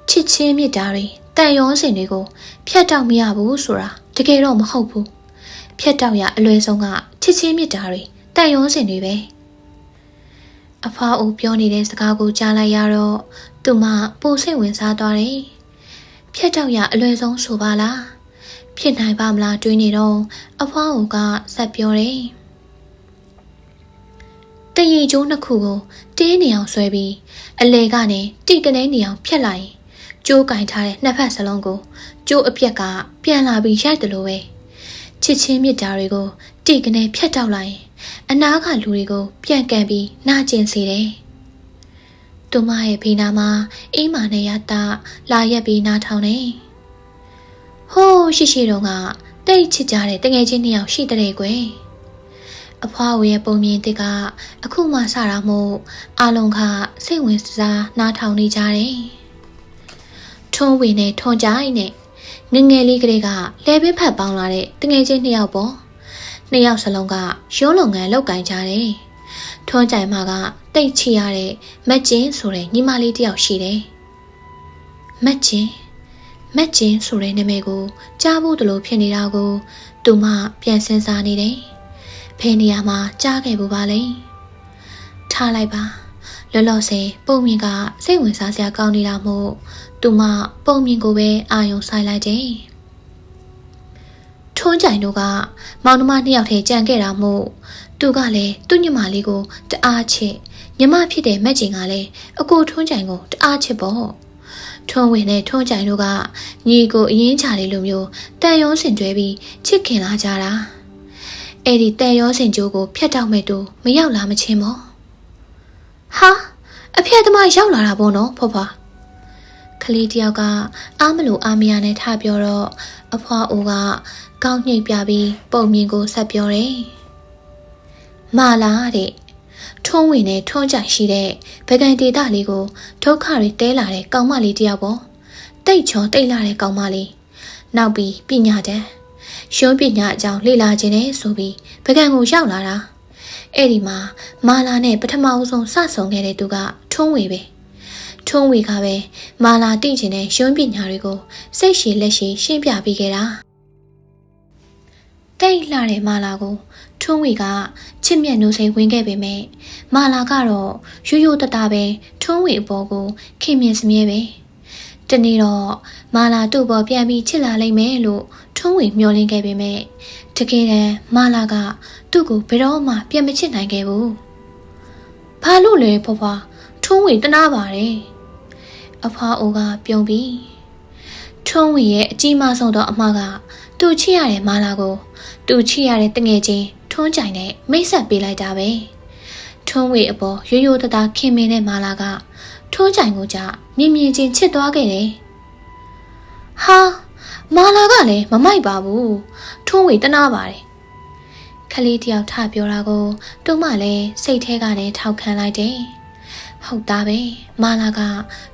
ချစ်ချင်းမြတ်တာတွေတန်ရုံးစင်တွေကိုဖျက်တောက်မရဘူးဆိုတာတကယ်တော့မဟုတ်ဘူးဖျက်တောက်ရအလွယ်ဆုံးကချစ်ချင်းမြတ်တာတွေတန်ရုံးစင်တွေပဲအဖွားအိုပြောနေတဲ့စကားကိုကြားလိုက်ရတော့သူမပိုစိတ်ဝင်စားသွားတယ်။ဖြတ်တောက်ရအလွယ်ဆုံးဆိုပါလား။ဖြစ်နိုင်ပါမလားတွေးနေတော့အဖွားအိုကဆက်ပြောတယ်။တရီကျိုးနှစ်ခုကိုတင်းနေအောင်ဆွဲပြီးအလေကနေတိကနေနေအောင်ဖြတ်လိုက်ကျိုးကင်ထားတဲ့နှစ်ဖက်စလုံးကိုကျိုးအပြက်ကပြန်လာပြီးရိုက်တယ်လို့ပဲ။ချစ်ချင်းမြတ်တာတွေကိုတိကနေဖြတ်တောက်လိုက်အနာကလူတွေကိုပြန်ကန်ပြီးနာကျင်စေတယ်။သူမရဲ့ဖေးနာမှာအိမ်မာနဲ့ရတာလာရက်ပြီးနားထောင်နေ။ဟိုးရှိတော့ကတိတ်ချစ်ကြတဲ့တငယ်ချင်း2 ယောက်ရှိတဲ့ကွယ်။အဖွားဝရဲ့ပုံမြင်တစ်ကအခုမှစတာမို့အလုံးကစိတ်ဝင်စားနားထောင်နေကြတယ်။ထုံးဝေနဲ့ထုံကြိုင်နဲ့ငငယ်လေးကလေးကလဲပင်းဖက်ပေါင်းလာတဲ့တငယ်ချင်း2 ယောက်ပေါ့။2 ယောက်စလုံးကရုံးလုပ်ငန်းလုပ်ကင်ကြတယ်။ထွန်းကြိုင်မကတိတ်ချရတဲ့မက်ကျင်းဆိုတဲ့ညီမလေးတယောက်ရှိတယ်။မက်ကျင်း မက်ကျင်းဆိုတဲ့နာမည်ကိုကြားဖို့တလို့ဖြစ်နေတာကိုသူမပြန်စဉ်းစားနေတယ်။ဖယ်နေရာမှာကြားခဲ့ဖို့ပါလေ။ထားလိုက်ပါလောလောဆယ်ပုံမြင့်ကစိတ်ဝင်စားစရာကောင်းနေတာမို့သူမပုံမြင့်ကိုပဲအာရုံစိုက်လိုက်တယ်။ထွန်းကြိုင်တို့ကမောင်နှမနှစ်ယောက်ထဲကြံခဲ့တာမို့သူကလည်းသူ့ညီမလေးကိုတအားချစ်ညီမဖြစ်တဲ့မက်ကျင်ကလည်းအကိုထွန်းကြိုင်ကိုတအားချစ်ပေါ့။ထွန်းဝင်နဲ့ထွန်းကြိုင်တို့ကညီကိုအရင်ချလေးလိုမျိုးတန်ရုံးစင်ကျွဲပြီးချစ်ခင်လာကြတာ။အဲ့ဒီတန်ရုံးစင်ကျိုးကိုဖျက်တောက်မဲ့သူမရောက်လာမချင်းပေါ့။ဟာအဖေသမားရောက်လာတာပေါ့နော်ဖွားဖွားကလေးတယောက်ကအားမလို့အားမရနဲ့ထပြောတော့အဖွားအိုကကောင်းညှိပ်ပြပြီးပုံမြင်ကိုဆက်ပြောတယ်မာလာတဲ့ထုံးဝင်နဲ့ထုံးကြိုင်ရှိတဲ့ဗကန်ဒေတာလေးကိုဒုက္ခတွေတဲလာတဲ့ကောင်မလေးတယောက်ပေါ့တိတ်ချောတိတ်လာတဲ့ကောင်မလေးနောက်ပြီးပညာတန်းရှုံးပညာအကြောင်းလေ့လာခြင်းနဲ့ဆိုပြီးဗကန်ကိုရောက်လာတာအဲ့ဒီမှာမာလာနဲ့ပထမအဆုံးစဆုံခဲ့တဲ့သူကထုံးဝေပဲထုံးဝေကပဲမာလာသိကျင်တဲ့ရှုံးပညာတွေကိုစိတ်ရှည်လက်ရှည်ရှင်းပြပေးခဲ့တာတိတ်လာတဲ့မာလာကိုထုံးဝေကချစ်မြတ်နိုးစိမ်ဝင်ခဲ့ပေမဲ့မာလာကတော့ရိုးရိုးတသားပဲထုံးဝေအပေါ်ကိုခင်မြင်စမြဲပဲတနေ့တော့မာလာတို့ပေါ်ပြန်ပြီးချစ်လာလိမ့်မယ်လို့ထုံးဝေမျှော်လင့်ခဲ့ပေမဲ့တကယ်တမ်းမာလာကသူ့ကိုဘယ်တော့မှပြန်မချစ်နိုင်ခဲ့ဘူး။ဘာလို့လဲဖွားဖွားထုံးဝေတနာပါတယ်။အဖွားအိုကပြုံးပြီးထုံးဝေရဲ့အကြီးမားဆုံးသောအမှားကသူ့ချစ်ရတဲ့မာလာကိုသူ့ချစ်ရတဲ့တငယ်ချင်းထွန်းကြိုင်နဲ့မိတ်ဆက်ပေးလိုက်တာပဲ။ထုံးဝေအပေါ်ရိုးရိုးသားသားခင်မင်တဲ့မာလာကထွန်းကြိုင်ကိုကြမြင်မြင်ချင်းချစ်သွားခဲ့တယ်။ဟာမာလာကလည်းမမိုက်ပါဘူး။ထွန်းဝေတနာပါတယ်။ခလေးတယောက်ထပြောတာကိုတူမလည်းစိတ်ထဲကနေထောက်ခံလိုက်တယ်။ဟုတ်သားပဲမာလာက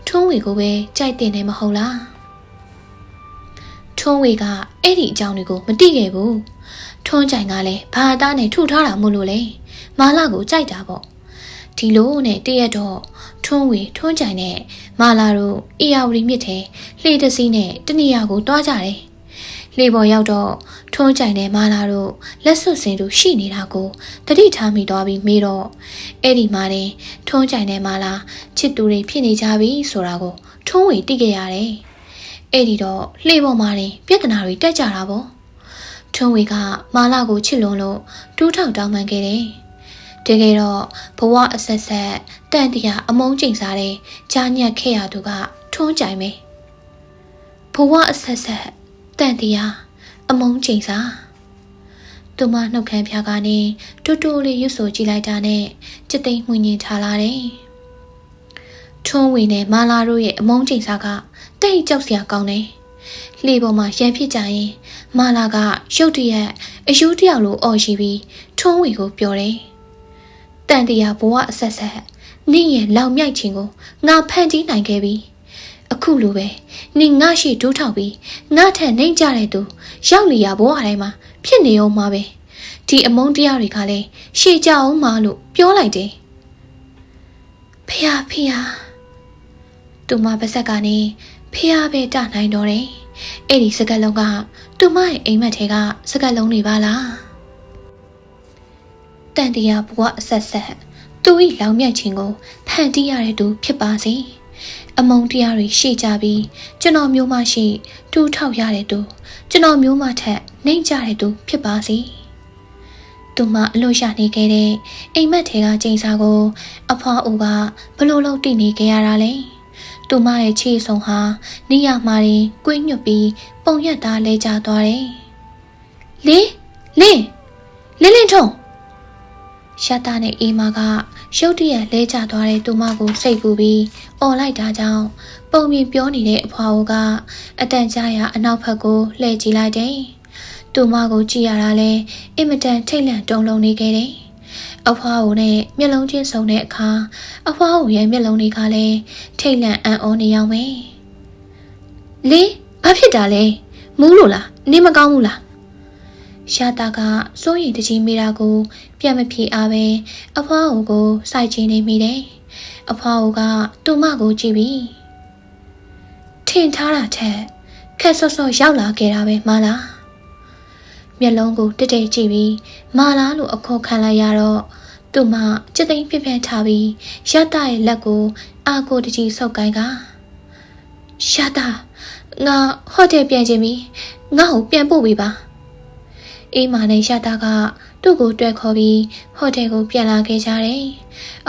ထွန်းဝေကိုပဲကြိုက်တင်နေမဟုတ်လား။ထွန်းဝေကအဲ့ဒီအကြောင်းတွေကိုမသိခဲ့ဘူး။ထွန်းကြိုင်ကလည်းဘာသားနဲ့ထုထားတာမို့လို့လေမာလာကိုကြိုက်တာပေါ့။ဒီလိုနဲ့တရက်တော့ထွန်းဝေထွန်းကြိုင်နဲ့မာလာတို့အေယာဝတီမြစ်ထဲလှေတစည်းနဲ့တနေရာကိုတွားကြတယ်။လှေပေါ်ရောက်တော့ထွန်းကြိုင်နဲ့မာလာတို့လက်စွပ်စင်တို့ရှိနေတာကိုတတိထားမိသွားပြီးမေးတော့အဲ့ဒီမှာတင်ထွန်းကြိုင်နဲ့မာလာချစ်သူတွေဖြစ်နေကြပြီဆိုတာကိုထွန်းဝေသိခဲ့ရတယ်။အဲ့ဒီတော့လှေပေါ်မှာတင်ပြဿနာတွေတက်ကြတာပေါ့။ထွန်းဝေကမာလာကိုချစ်လွန်လို့တူးထောက်တောင်းပန်ခဲ့တယ်။တကယ်တော့ဘဝအဆက်ဆက်တန်တရားအမုန်းကျိန်စားတဲ့ကြားညက်ခဲ့ရသူကထွန်းကြိုင်ပဲ။ဘဝအဆက်ဆက်တန်တရားအမုန်းကျိန်စားသူမနှုတ်ခမ်းဖျားကနေတူတူလေးရွတ်ဆိုကြည့်လိုက်တာနဲ့จิตသိမ်းမှွင်ညင်ထားလာတယ်။ထွန်းဝေနဲ့မာလာတို့ရဲ့အမုန်းကျိန်စားကတိတ်ကြောက်စရာကောင်းတယ်။လှေပေါ်မှာရန်ဖြစ်ကြရင်မာလာကရုတ်တရက်အယူတယောက်လိုအော်ရှိပြီးထွန်းဝေကိုပြောတယ်။တန်တရားဘဝအဆက်ဆက်နင့်ရဲ့လောင်မြိုက်ခြင်းကိုငါဖန်တီးနိုင်ခဲ့ပြီ။အခုလိုပဲနင်ငါရှိဒူးထောက်ပြီးငါထက်နှိမ့်ကြတဲ့သူရောက်လျာဘဝတိုင်းမှာဖြစ်နေအောင်မှာပဲဒီအမုန်းတရားတွေကလည်းရှေ့ကြအောင်မှာလို့ပြောလိုက်တယ်။ဖေဟာသူမပါဇက်ကနေဖေဟာပဲတနိုင်တော့တယ်။အဲ့ဒီစကားလုံးကသူမရဲ့အိမ်မက်ထဲကစကားလုံးတွေပါလား။တန်တရားဘဝအဆက်ဆက်သူ့၏လောင်မြိုက်ခြင်းကိုဖန်တီးရတဲ့သူဖြစ်ပါစေ။အမုန်းတရားတွေရှိကြပြီးကျွန်တော်မျိုးမရှိတူးထောက်ရတဲ့သူကျွန်တော်မျိုးမထက်နှိမ့်ကြတဲ့သူဖြစ်ပါစေ။သူမအလို့ရနေခဲ့တဲ့အိမ်မက်ထဲကကျိန်စာကိုအဖွားအိုကဘလို့လို့တည်နေခဲ့ရတာလဲ။သူမရဲ့ခြေဆုံဟာနေရမှာရင်ကွေးညွတ်ပြီးပုံရက်သားလဲကျသွားတယ်။လင်းထုံရှတာနဲ့အေးမာကရုတ်တရက်လဲကျသွားတဲ့သူမကိုစိတ်ပူပြီးအော်လိုက်တာကြောင့်ပုံမြင်ပြောနေတဲ့အဖွားအိုကအတန်ကြားရအနောက်ဘက်ကိုလှည့်ကြည့်လိုက်တယ်။သူမကိုကြည့်ရတာလဲအင်မတန်ထိတ်လန့်တုန်လှုပ်နေခဲ့တယ်။အဖွားအိုနဲ့မျက်လုံးချင်းစုံတဲ့အခါအဖွားအိုရဲ့မျက်လုံးတွေကလည်းထိတ်လန့်အံ့ဩနေအောင်ပဲ။လင်းဘာဖြစ်တာလဲမူးလို့လားနေမကောင်းဘူးလားရှာတာကစိုးရိမ်တကြီးမိတာကိုပြန်မဖြေအားပဲအဖွားအိုကိုစိုက်ချနေမိတယ်။အဖွားအိုကသူ့မကိုကြည့်ပြီးထင်ထားတာထက် ခက်ဆော့ဆော့ရောက်လာခဲ့တာပဲမလားမျက်လုံးကိုတိတ်တိတ်ကြည့်ပြီးမလားလို့အခေါ်ခံလိုက်ရတော့သူမကြက်သိမ်းပြပြထားပြီးရတရဲ့လက်ကိုအာကိုတကြီးဆုပ်ကိုင်းကရတငါဟိုတယ်ပြန်ခြင်းပြီငါ့ကိုပြန်ပို့ပေးပါအေးမာနဲ့ရတကသူ့ကိုတွေ့ခေါ်ပြီးဟိုတယ်ကိုပြန်လာခဲ့ကြတယ်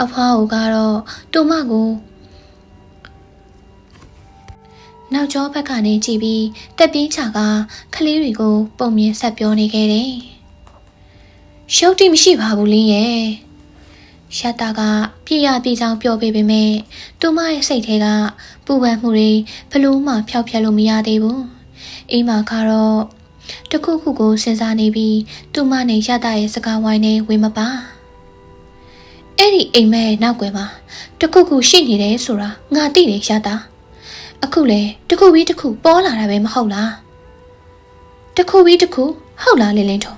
အဖွားကတော့သူမကိုနောက်ကျောဘက်ကနေကြည့်ပြီးတက်ပြေးချကကလေးတွေကိုပုံမြင်ဆက်ပြောနေခဲ့တယ်ရှုပ်တိမရှိပါဘူးလင်းရဲ့ရတကပြည့်ရပြည့်ချောင်းပြောပေးပေမဲ့သူမရဲ့စိတ်ထဲကပူပန်မှုတွေဘလို့မှဖျောက်ဖျက်လို့မရသေးဘူးအိမ်မှာကတော့တခုခုကိုစဉ်းစားနေပြီးသူမနဲ့ရတရဲ့စကားဝိုင်းနဲ့ဝင်မပါအဲ့ဒီအိမ်မက်နောက်ွယ်မှာတခုခုရှိနေတယ်ဆိုတာငါသိတယ်ရတအခုလေတခုပြီးတခုပေါ်လာတာပဲမဟုတ်လားတခုပြီးတခုဟုတ်လားလင်းလင်းထုံ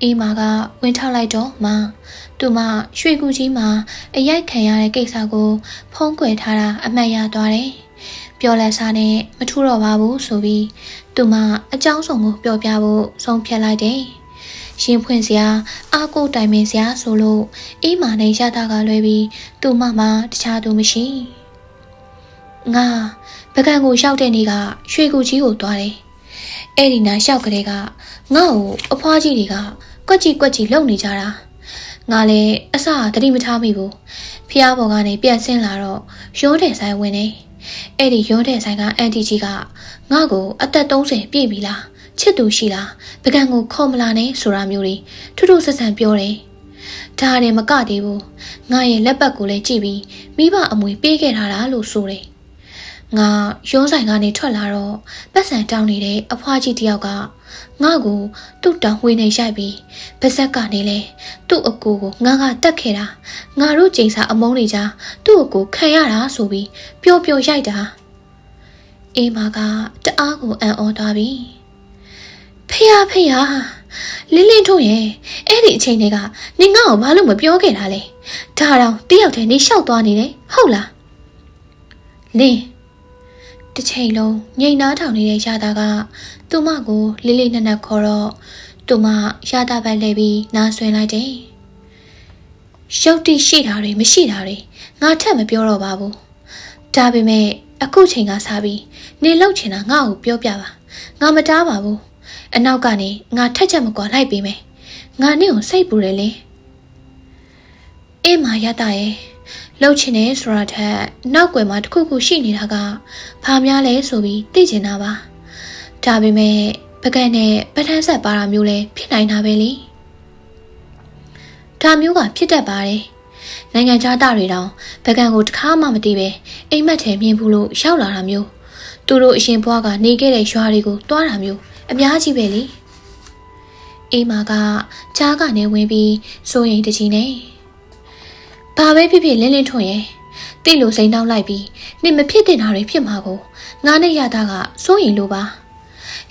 အေးမာကဝင်ထောက်လိုက်တော့မှသူမရွှေကူကြီးမှာအရိုက်ခံရတဲ့ကိစ္စကိုဖုံးကွယ်ထားတာအမှတ်ရသွားတယ်ပြောလက်စားနဲ့မထူတော့ပါဘူးဆိုပြီးသူမအကြောင်းစုံကိုပြောပြဖို့ဆုံးဖြတ်လိုက်တယ်ရင်ဖွင့်စရာအာကိုတိုင်ပင်စရာဆိုလို့အေးမာနဲ့ရတာကလွဲပြီးသူမမှတခြားသူမရှိငါပကံကိုရောက်တဲ့နေ့ကရွှေကူကြီးကိုသွားတယ်အဲ့ဒီနာလျှောက်ကလေးကငါ့ကိုအဖွားကြီးတွေကကွက်ကြီးလုံနေကြတာငါလည်းအစသတိမထားမိဘူးဖျားပေါ်ကနေပြန်ဆင်းလာတော့ရိုးတဲ့ဆိုင်ဝင်နေအဲ့ဒီရိုးတဲ့ဆိုင်ကအန်တီကြီးကငါ့ကိုအသက်30ပြည့်ပြီလားချစ်သူရှိလားပကံကိုခေါ်မလာနဲ့ဆိုတာမျိုးတွေထူးထူးဆန်းဆန်းပြောတယ်ဒါနဲ့မကသေးဘူးငါရဲ့လက်ပတ်ကိုလည်းကြည့်ပြီးမိဘအမွေပေးခဲ့ထားတာလို့ဆိုတယ်ငါရုံးဆိုင်ကနေထွက်လာတော့ပတ်စံတောင်းနေတဲ့အဖွားကြီးတယောက်ကငါ့ကိုသူ့တောင်ဝေးနေရိုက်ပြီးပါဇက်ကနေလဲသူ့အကိုကိုငါတက်ခဲ့တာငါတို့ကျိန်စာအမုန်းတွေကြားသူ့အကိုခံရတာဆိုပြီးပျော်ရိုက်တာအေးမာကတအားကိုအံ့ဩသွားပြီဖေးလင်းလင်းတို့ရဲ့အဲ့ဒီအချိန်တွေကနင်ငါ့ကိုဘာလို့မပြောခဲ့တာလဲဒါတော့တယောက်တည်းနေလျှောက်သွားနေတယ်ဟုတ်လားလင်းတစ်ချိန်လုံးငိန်နားထောင်နေတဲ့ရတာကသူမကိုလေးလေးနက်နက်ခေါ်တော့သူမရတာပဲလဲပြီးနားဆွင်လိုက်တယ်ရုပ်တိရှိတာတွေမရှိတာတွေငါထက်မပြောတော့ပါဘူးဒါပေမဲ့အခုချိန်ကစားပြီးနေလောက်ချင်တာငါ့ကိုပြောပြပါငါမတားပါဘူးအနောက်ကနေငါထက်ချက်မကွာလိုက်ပေးမယ်ငါနဲ့ကိုစိတ်ပူတယ်လေအေးမာရတာရဲ့လှုပ်ချင်တယ်ဆိုတာထက်နောက်ွယ်မှာတခုခုရှိနေတာကဘာများလဲဆိုပြီးသိချင်တာပါဒါပေမဲ့ပကံနဲ့ပထန်းဆက်ပါတာမျိုးလဲဖြစ်နိုင်တာပဲလေဒါမျိုးကဖြစ်တတ်ပါတယ်နိုင်ငံခြားသားတွေတောင်ပကံကိုတခါမှမသိပဲအိမ်မက်ထဲမြင်ဘူးလို့ရောက်လာတာမျိုးသူတို့အရှင်ဘွားကနေခဲ့တဲ့ရွာတွေကိုတွားတာမျိုးအများကြီးပဲလေအေးမာကကြားကနေဝင်ပြီးစိုးရိမ်တကြီးနေဘာပဲဖြစ်ဖြစ်လင်းလင်းထွန်းရဲ့တိလို့စိန်တောင်းလိုက်ပြီးနေမဖြစ်တဲ့ဓာတ်တွေဖြစ်မှာကိုငါနဲ့ရတာကစိုးရင်လို့ပါ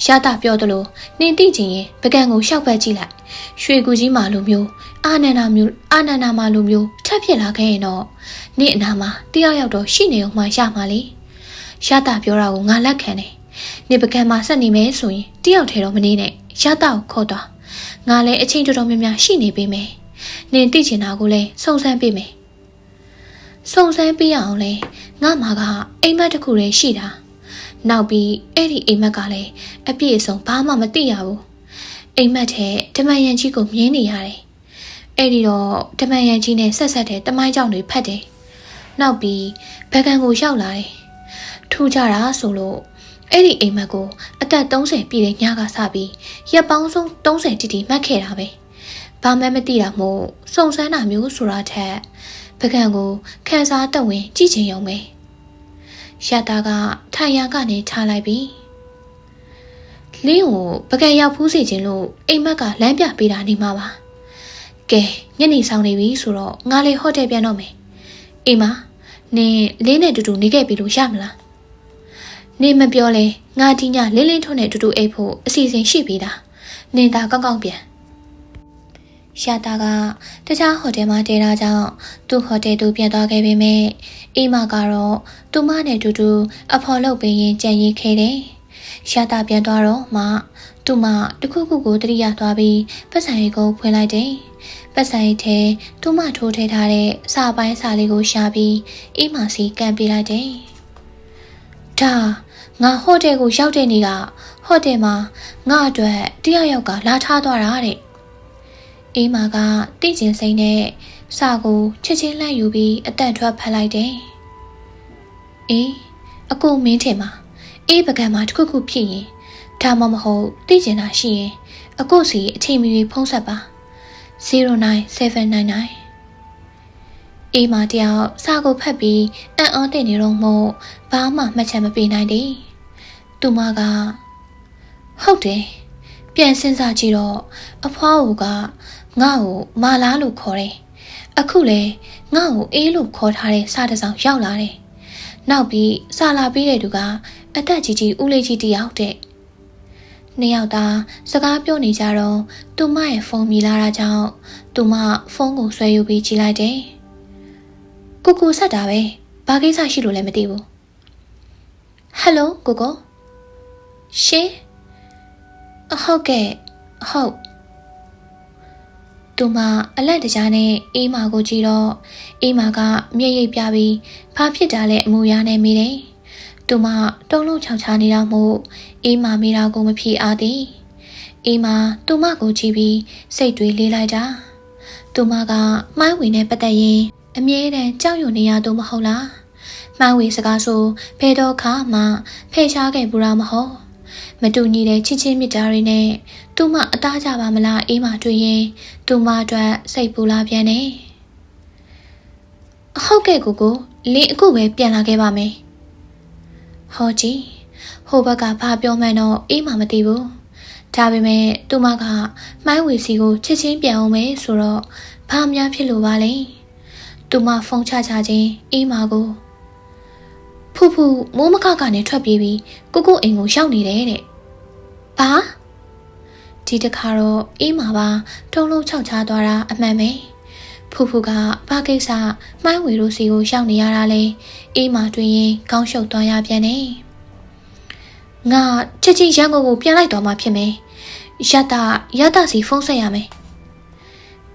ရတာပြောသလိုနေသိချင်ရင်ပကံကိုရှောက်ပတ်ကြည့်လိုက်ရွှေကူကြီးမာလိုမျိုးအာနန္ဒာမာလိုမျိုးထပ်ဖြစ်လာခဲ့ရင်တော့နေအနာမှာတယောက်ယောက်တော့ရှိနေအောင်မှရမှာလေရတာပြောတာကိုငါလက်ခံတယ်နေပကံမှာဆက်နေမယ်ဆိုရင်တယောက်ထဲတော့မနေနဲ့ရတာကိုခေါ်သွားငါလည်းအချိန်တော်တော်များများရှိနေပေးမယ်နင်သိချင်တာကိုလည်းစုံစမ်းပေးမယ်စုံစမ်းပေးအောင်လဲငါမှာကအိမ်မက်တစ်ခုတည်းရှိတာနောက်ပြီးအဲ့ဒီအိမ်မက်ကလည်းအပြည့်အစုံဘာမှမသိရဘူးအိမ်မက်ထဲဓမ္မယန်ကြီးကိုမြင်နေရတယ်အဲ့ဒီတော့ဓမ္မယန်ကြီးနဲ့ဆက်တဲ့တမိုင်းကြောင်တွေဖတ်တယ်နောက်ပြီးဘကံကိုရောက်လာတယ်ထူကြတာဆိုလို့အဲ့ဒီအိမ်မက်ကိုအသက်30ပြည့်တဲ့ညကစပြီးရက်ပေါင်းဆုံး30တိတိမှတ်ခဲ့တာပဲဘာမှမသိတာမို့စုံစမ်းတာမျိုးဆိုတာထက်ပကံကိုခန်းစားတက်ဝင်ကြည့်ချင်ရုံပဲရတာကထိုင်ရကနေထားလိုက်ပြီလင်းကိုပကံရောက်ဖူးစေခြင်းလို့အိမ်မက်ကလမ်းပြပေးတာနေမှာပါကဲညနေဆောင်နေပြီဆိုတော့ငါလေဟိုတယ်ပြန်တော့မယ်အိမ်မနင်လင်းနဲ့တူတူနေခဲ့ပြီလို့ရမလားနေမပြောလဲငါဒီညလင်းလင်းထွန်းနဲ့တူတူအိပ်ဖို့အစီအစဉ်ရှိပြီလားနင်သာကောင်းကောင်းပြန်ရတာကတခြားဟိုတယ်မှာတည်တာကြောင့်သူ့ဟိုတယ်သူပြန်သွားခဲ့ပေမဲ့အိမ်မကတော့သူမနဲ့တူတူအဖော်လုပ်ပေးရင်ကြံ့ရည်ခဲ့တယ် ရှာတာပြန်သွားတော့မှသူမတခုခုကိုတတိယသွားပြီးပတ်စံရီကိုဖွင့်လိုက်တယ်ပတ်စံရီထဲသူမထိုးထည့်ထားတဲ့စာပိုင်းစာလေးကိုရှာပြီးအေးမစီကန်ပေးလိုက်တယ်ဒါငါဟိုတယ်ကိုရောက်တဲ့နေ့ကဟိုတယ်မှာငါအတွက်တယောက်ကလာထားသွားတာတဲ့အေးမကတိကျင်စိမ့်နဲ့စာကိုချက်ချင်းလှမ်းယူပြီးအတန့်ထွက်ဖတ်လိုက်တယ်အေးအကိုမင်းထင်မှာအေးပကံမှာတခုခုဖြစ်ရင်ဒါမှမဟုတ်သိကျင်တာရှိရင်အကိုစီအချိန်မီဖုန်းဆက်ပါ09799အေးမတယောက်စာကိုဖတ်ပြီးအံ့အားသင့်နေတော့မို့ဘာမှမှတ်ချက်မပေးနိုင်တယ်သူမကဟုတ်တယ်ပြန်စဉ်းစားကြည့်တော့အဖွားကငါ့ကိုမာလာလို့ခေါ်တယ်အခုလေငါ့ကိုအေးလို့ခေါ်ထားတဲ့စာတစ်စောင်ရောက်လာတယ်နောက်ပြီးစာလာပေးတဲ့သူကအသက်ကြီးကြီးဦးလေးကြီးတယောက်တဲ့နှစ်ယောက်သားစကားပြောနေကြတော့သူမရဲ့ဖုန်းမြည်လာတာကြောင့်သူမဖုန်းကိုဆွဲယူပြီးကြည့်လိုက်တယ်ကိုကိုဆက်တာပဲဘာကိစ္စရှိလို့လဲမသိဘူးဟယ်လိုကိုကိုရှင်ဟုတ်ကဲ့ဟုတ်သူမအလန့်တကြားနဲ့အေးမာကိုကြည့်တော့အေးမာကမျက်ရည်ပြပြီးဘာဖြစ်တာလဲအမူအရာနဲ့မေးတယ်သူမတုံးလုံးချောင်ချနေတာမို့အေးမာမိတာကိုမဖြေအားသည်အေးမာသူမကိုကြည့်ပြီးစိတ်တွေလေးလိုက်တာသူမကမှိုင်းဝင်နဲ့ပတ်သက်ရင်အမြဲတမ်းကြောက်ရွံ့နေရသူမဟုတ်လားမှိုင်းဝင်စကားဆိုဘယ်တော့ခါမှဖယ်ရှားခဲ့ဘူးလားမဟုတ်မတူညီတဲ့ချစ်ချင်းမြတ်တာတွေနဲ့သူမအသားကြပါမလားအေးမာတွေ့ရင်သူမအတွက်စိတ်ပူလာပြန်တယ်ဟုတ်ကဲ့ကိုလင်းအခုပဲပြန်လာခဲ့ပါမယ်ဟောကြည့်ဟိုဘက်ကဘာပြောမှန်းတော့အေးမာမသိဘူးဒါပေမဲ့သူမကမှိုင်းဝေစီကိုချက်ချင်းပြန်အောင်မယ်ဆိုတော့ဘာများဖြစ်လို့ပါလဲသူမဖုန်းချချင်းအေးမာကိုဖူဖူမိုးမခကနေထွက်ပြေးပြီးကိုအိမ်ကိုရောက်နေတယ်တဲ့ဘာဒီတခါတော့အေးမာပါတုံးလုံးချောက်ချသွားတာအမှန်ပဲဖူဖူကဘာကိစ္စမှိုင်းဝေတို့စီကိုရောက်နေရတာလဲအေးမာတွေ့ရင်ကောင်းရှုပ်သွားရပြန်တယ်ငါချက်ချင်းရန်ကုန်ကိုပြန်လိုက်တော့မှဖြစ်မယ်ရတစီဖုန်းဆက်ရမယ်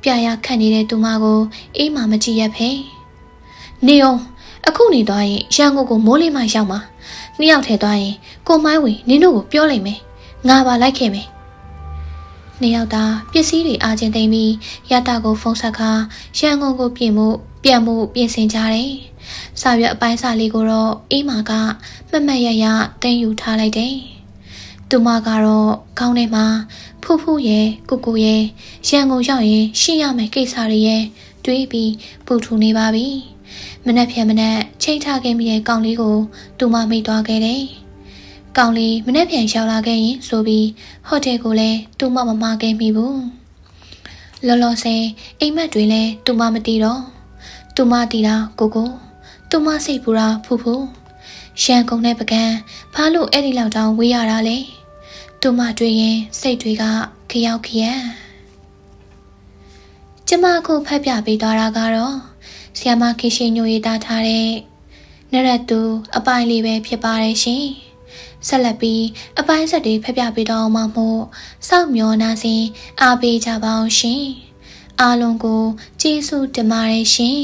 ပြရခတ်နေတဲ့သူမကိုအေးမာမကြည့်ရဖဲနေအောင်အခုနေသွားရင်ရန်ကုန်ကိုမိုးလေးမှရောက်မှာနှစ်ယောက်ထဲသွားရင်ကိုမိုင်းဝင်နင်တို့ကိုပြောလိုက်မယ်ငါပါလိုက်ခဲ့မယ်နှစ်ယောက်သားပစ္စည်းတွေအားချင်းသိမ်းပြီးရတကိုဖုန်းဆက်ခါရန်ကုန်ကိုပြန်မှုပြင်ဆင်ကြတယ်စာရွက်အပိုင်းစာလေးကိုတော့အေးမာကမမတ်ရရတင်ယူထားလိုက်တယ်သူမကတော့ခေါင်းထဲမှာဖူဖူရဲ့ကိုရဲ့ရန်ကုန်ရောက်ရင်ရှင်းရမယ်ကိစ္စတွေရဲ့တွေးပြီးပူထူနေပါပြီမနက်ချိန်ထားခဲ့မိတဲ့ကောင်လေးကိုသူမမိသွားခဲ့တယ်ကောင်လေးမနက်ပြန်ရောက်လာခဲ့ရင်ဆိုပြီးဟိုတယ်ကိုလည်းသူမမမခဲ့မိဘူးလောလောဆယ်အိမ်မက်တွေလည်းသူမမသိတော့သူမတီတာကိုသူမစိတ်ပူတာဖူဖူရန်ကုန်နဲ့ပကံဘာလို့အဲ့ဒီလောက်တောင်ဝေးရတာလဲသူမတွေ့ရင်စိတ်တွေကခရောက်ခရက်ကျမအခုဖတ်ပြပေးသွားတာကတော့ဆီယမခေရှင်ညိုရေးသားထားတဲ့နရတ်သူအပိုင်းလေးပဲဖြစ်ပါတယ်ရှင်ဆက်လက်ပြီးအပိုင်းဆက်တွေဖတ်ပြပေးတော့မှမို့စောင့်မျှော်နာစဉ်အားပေးကြပါအောင်ရှင်အားလုံးကိုကျေးဇူးတင်ပါတယ်ရှင်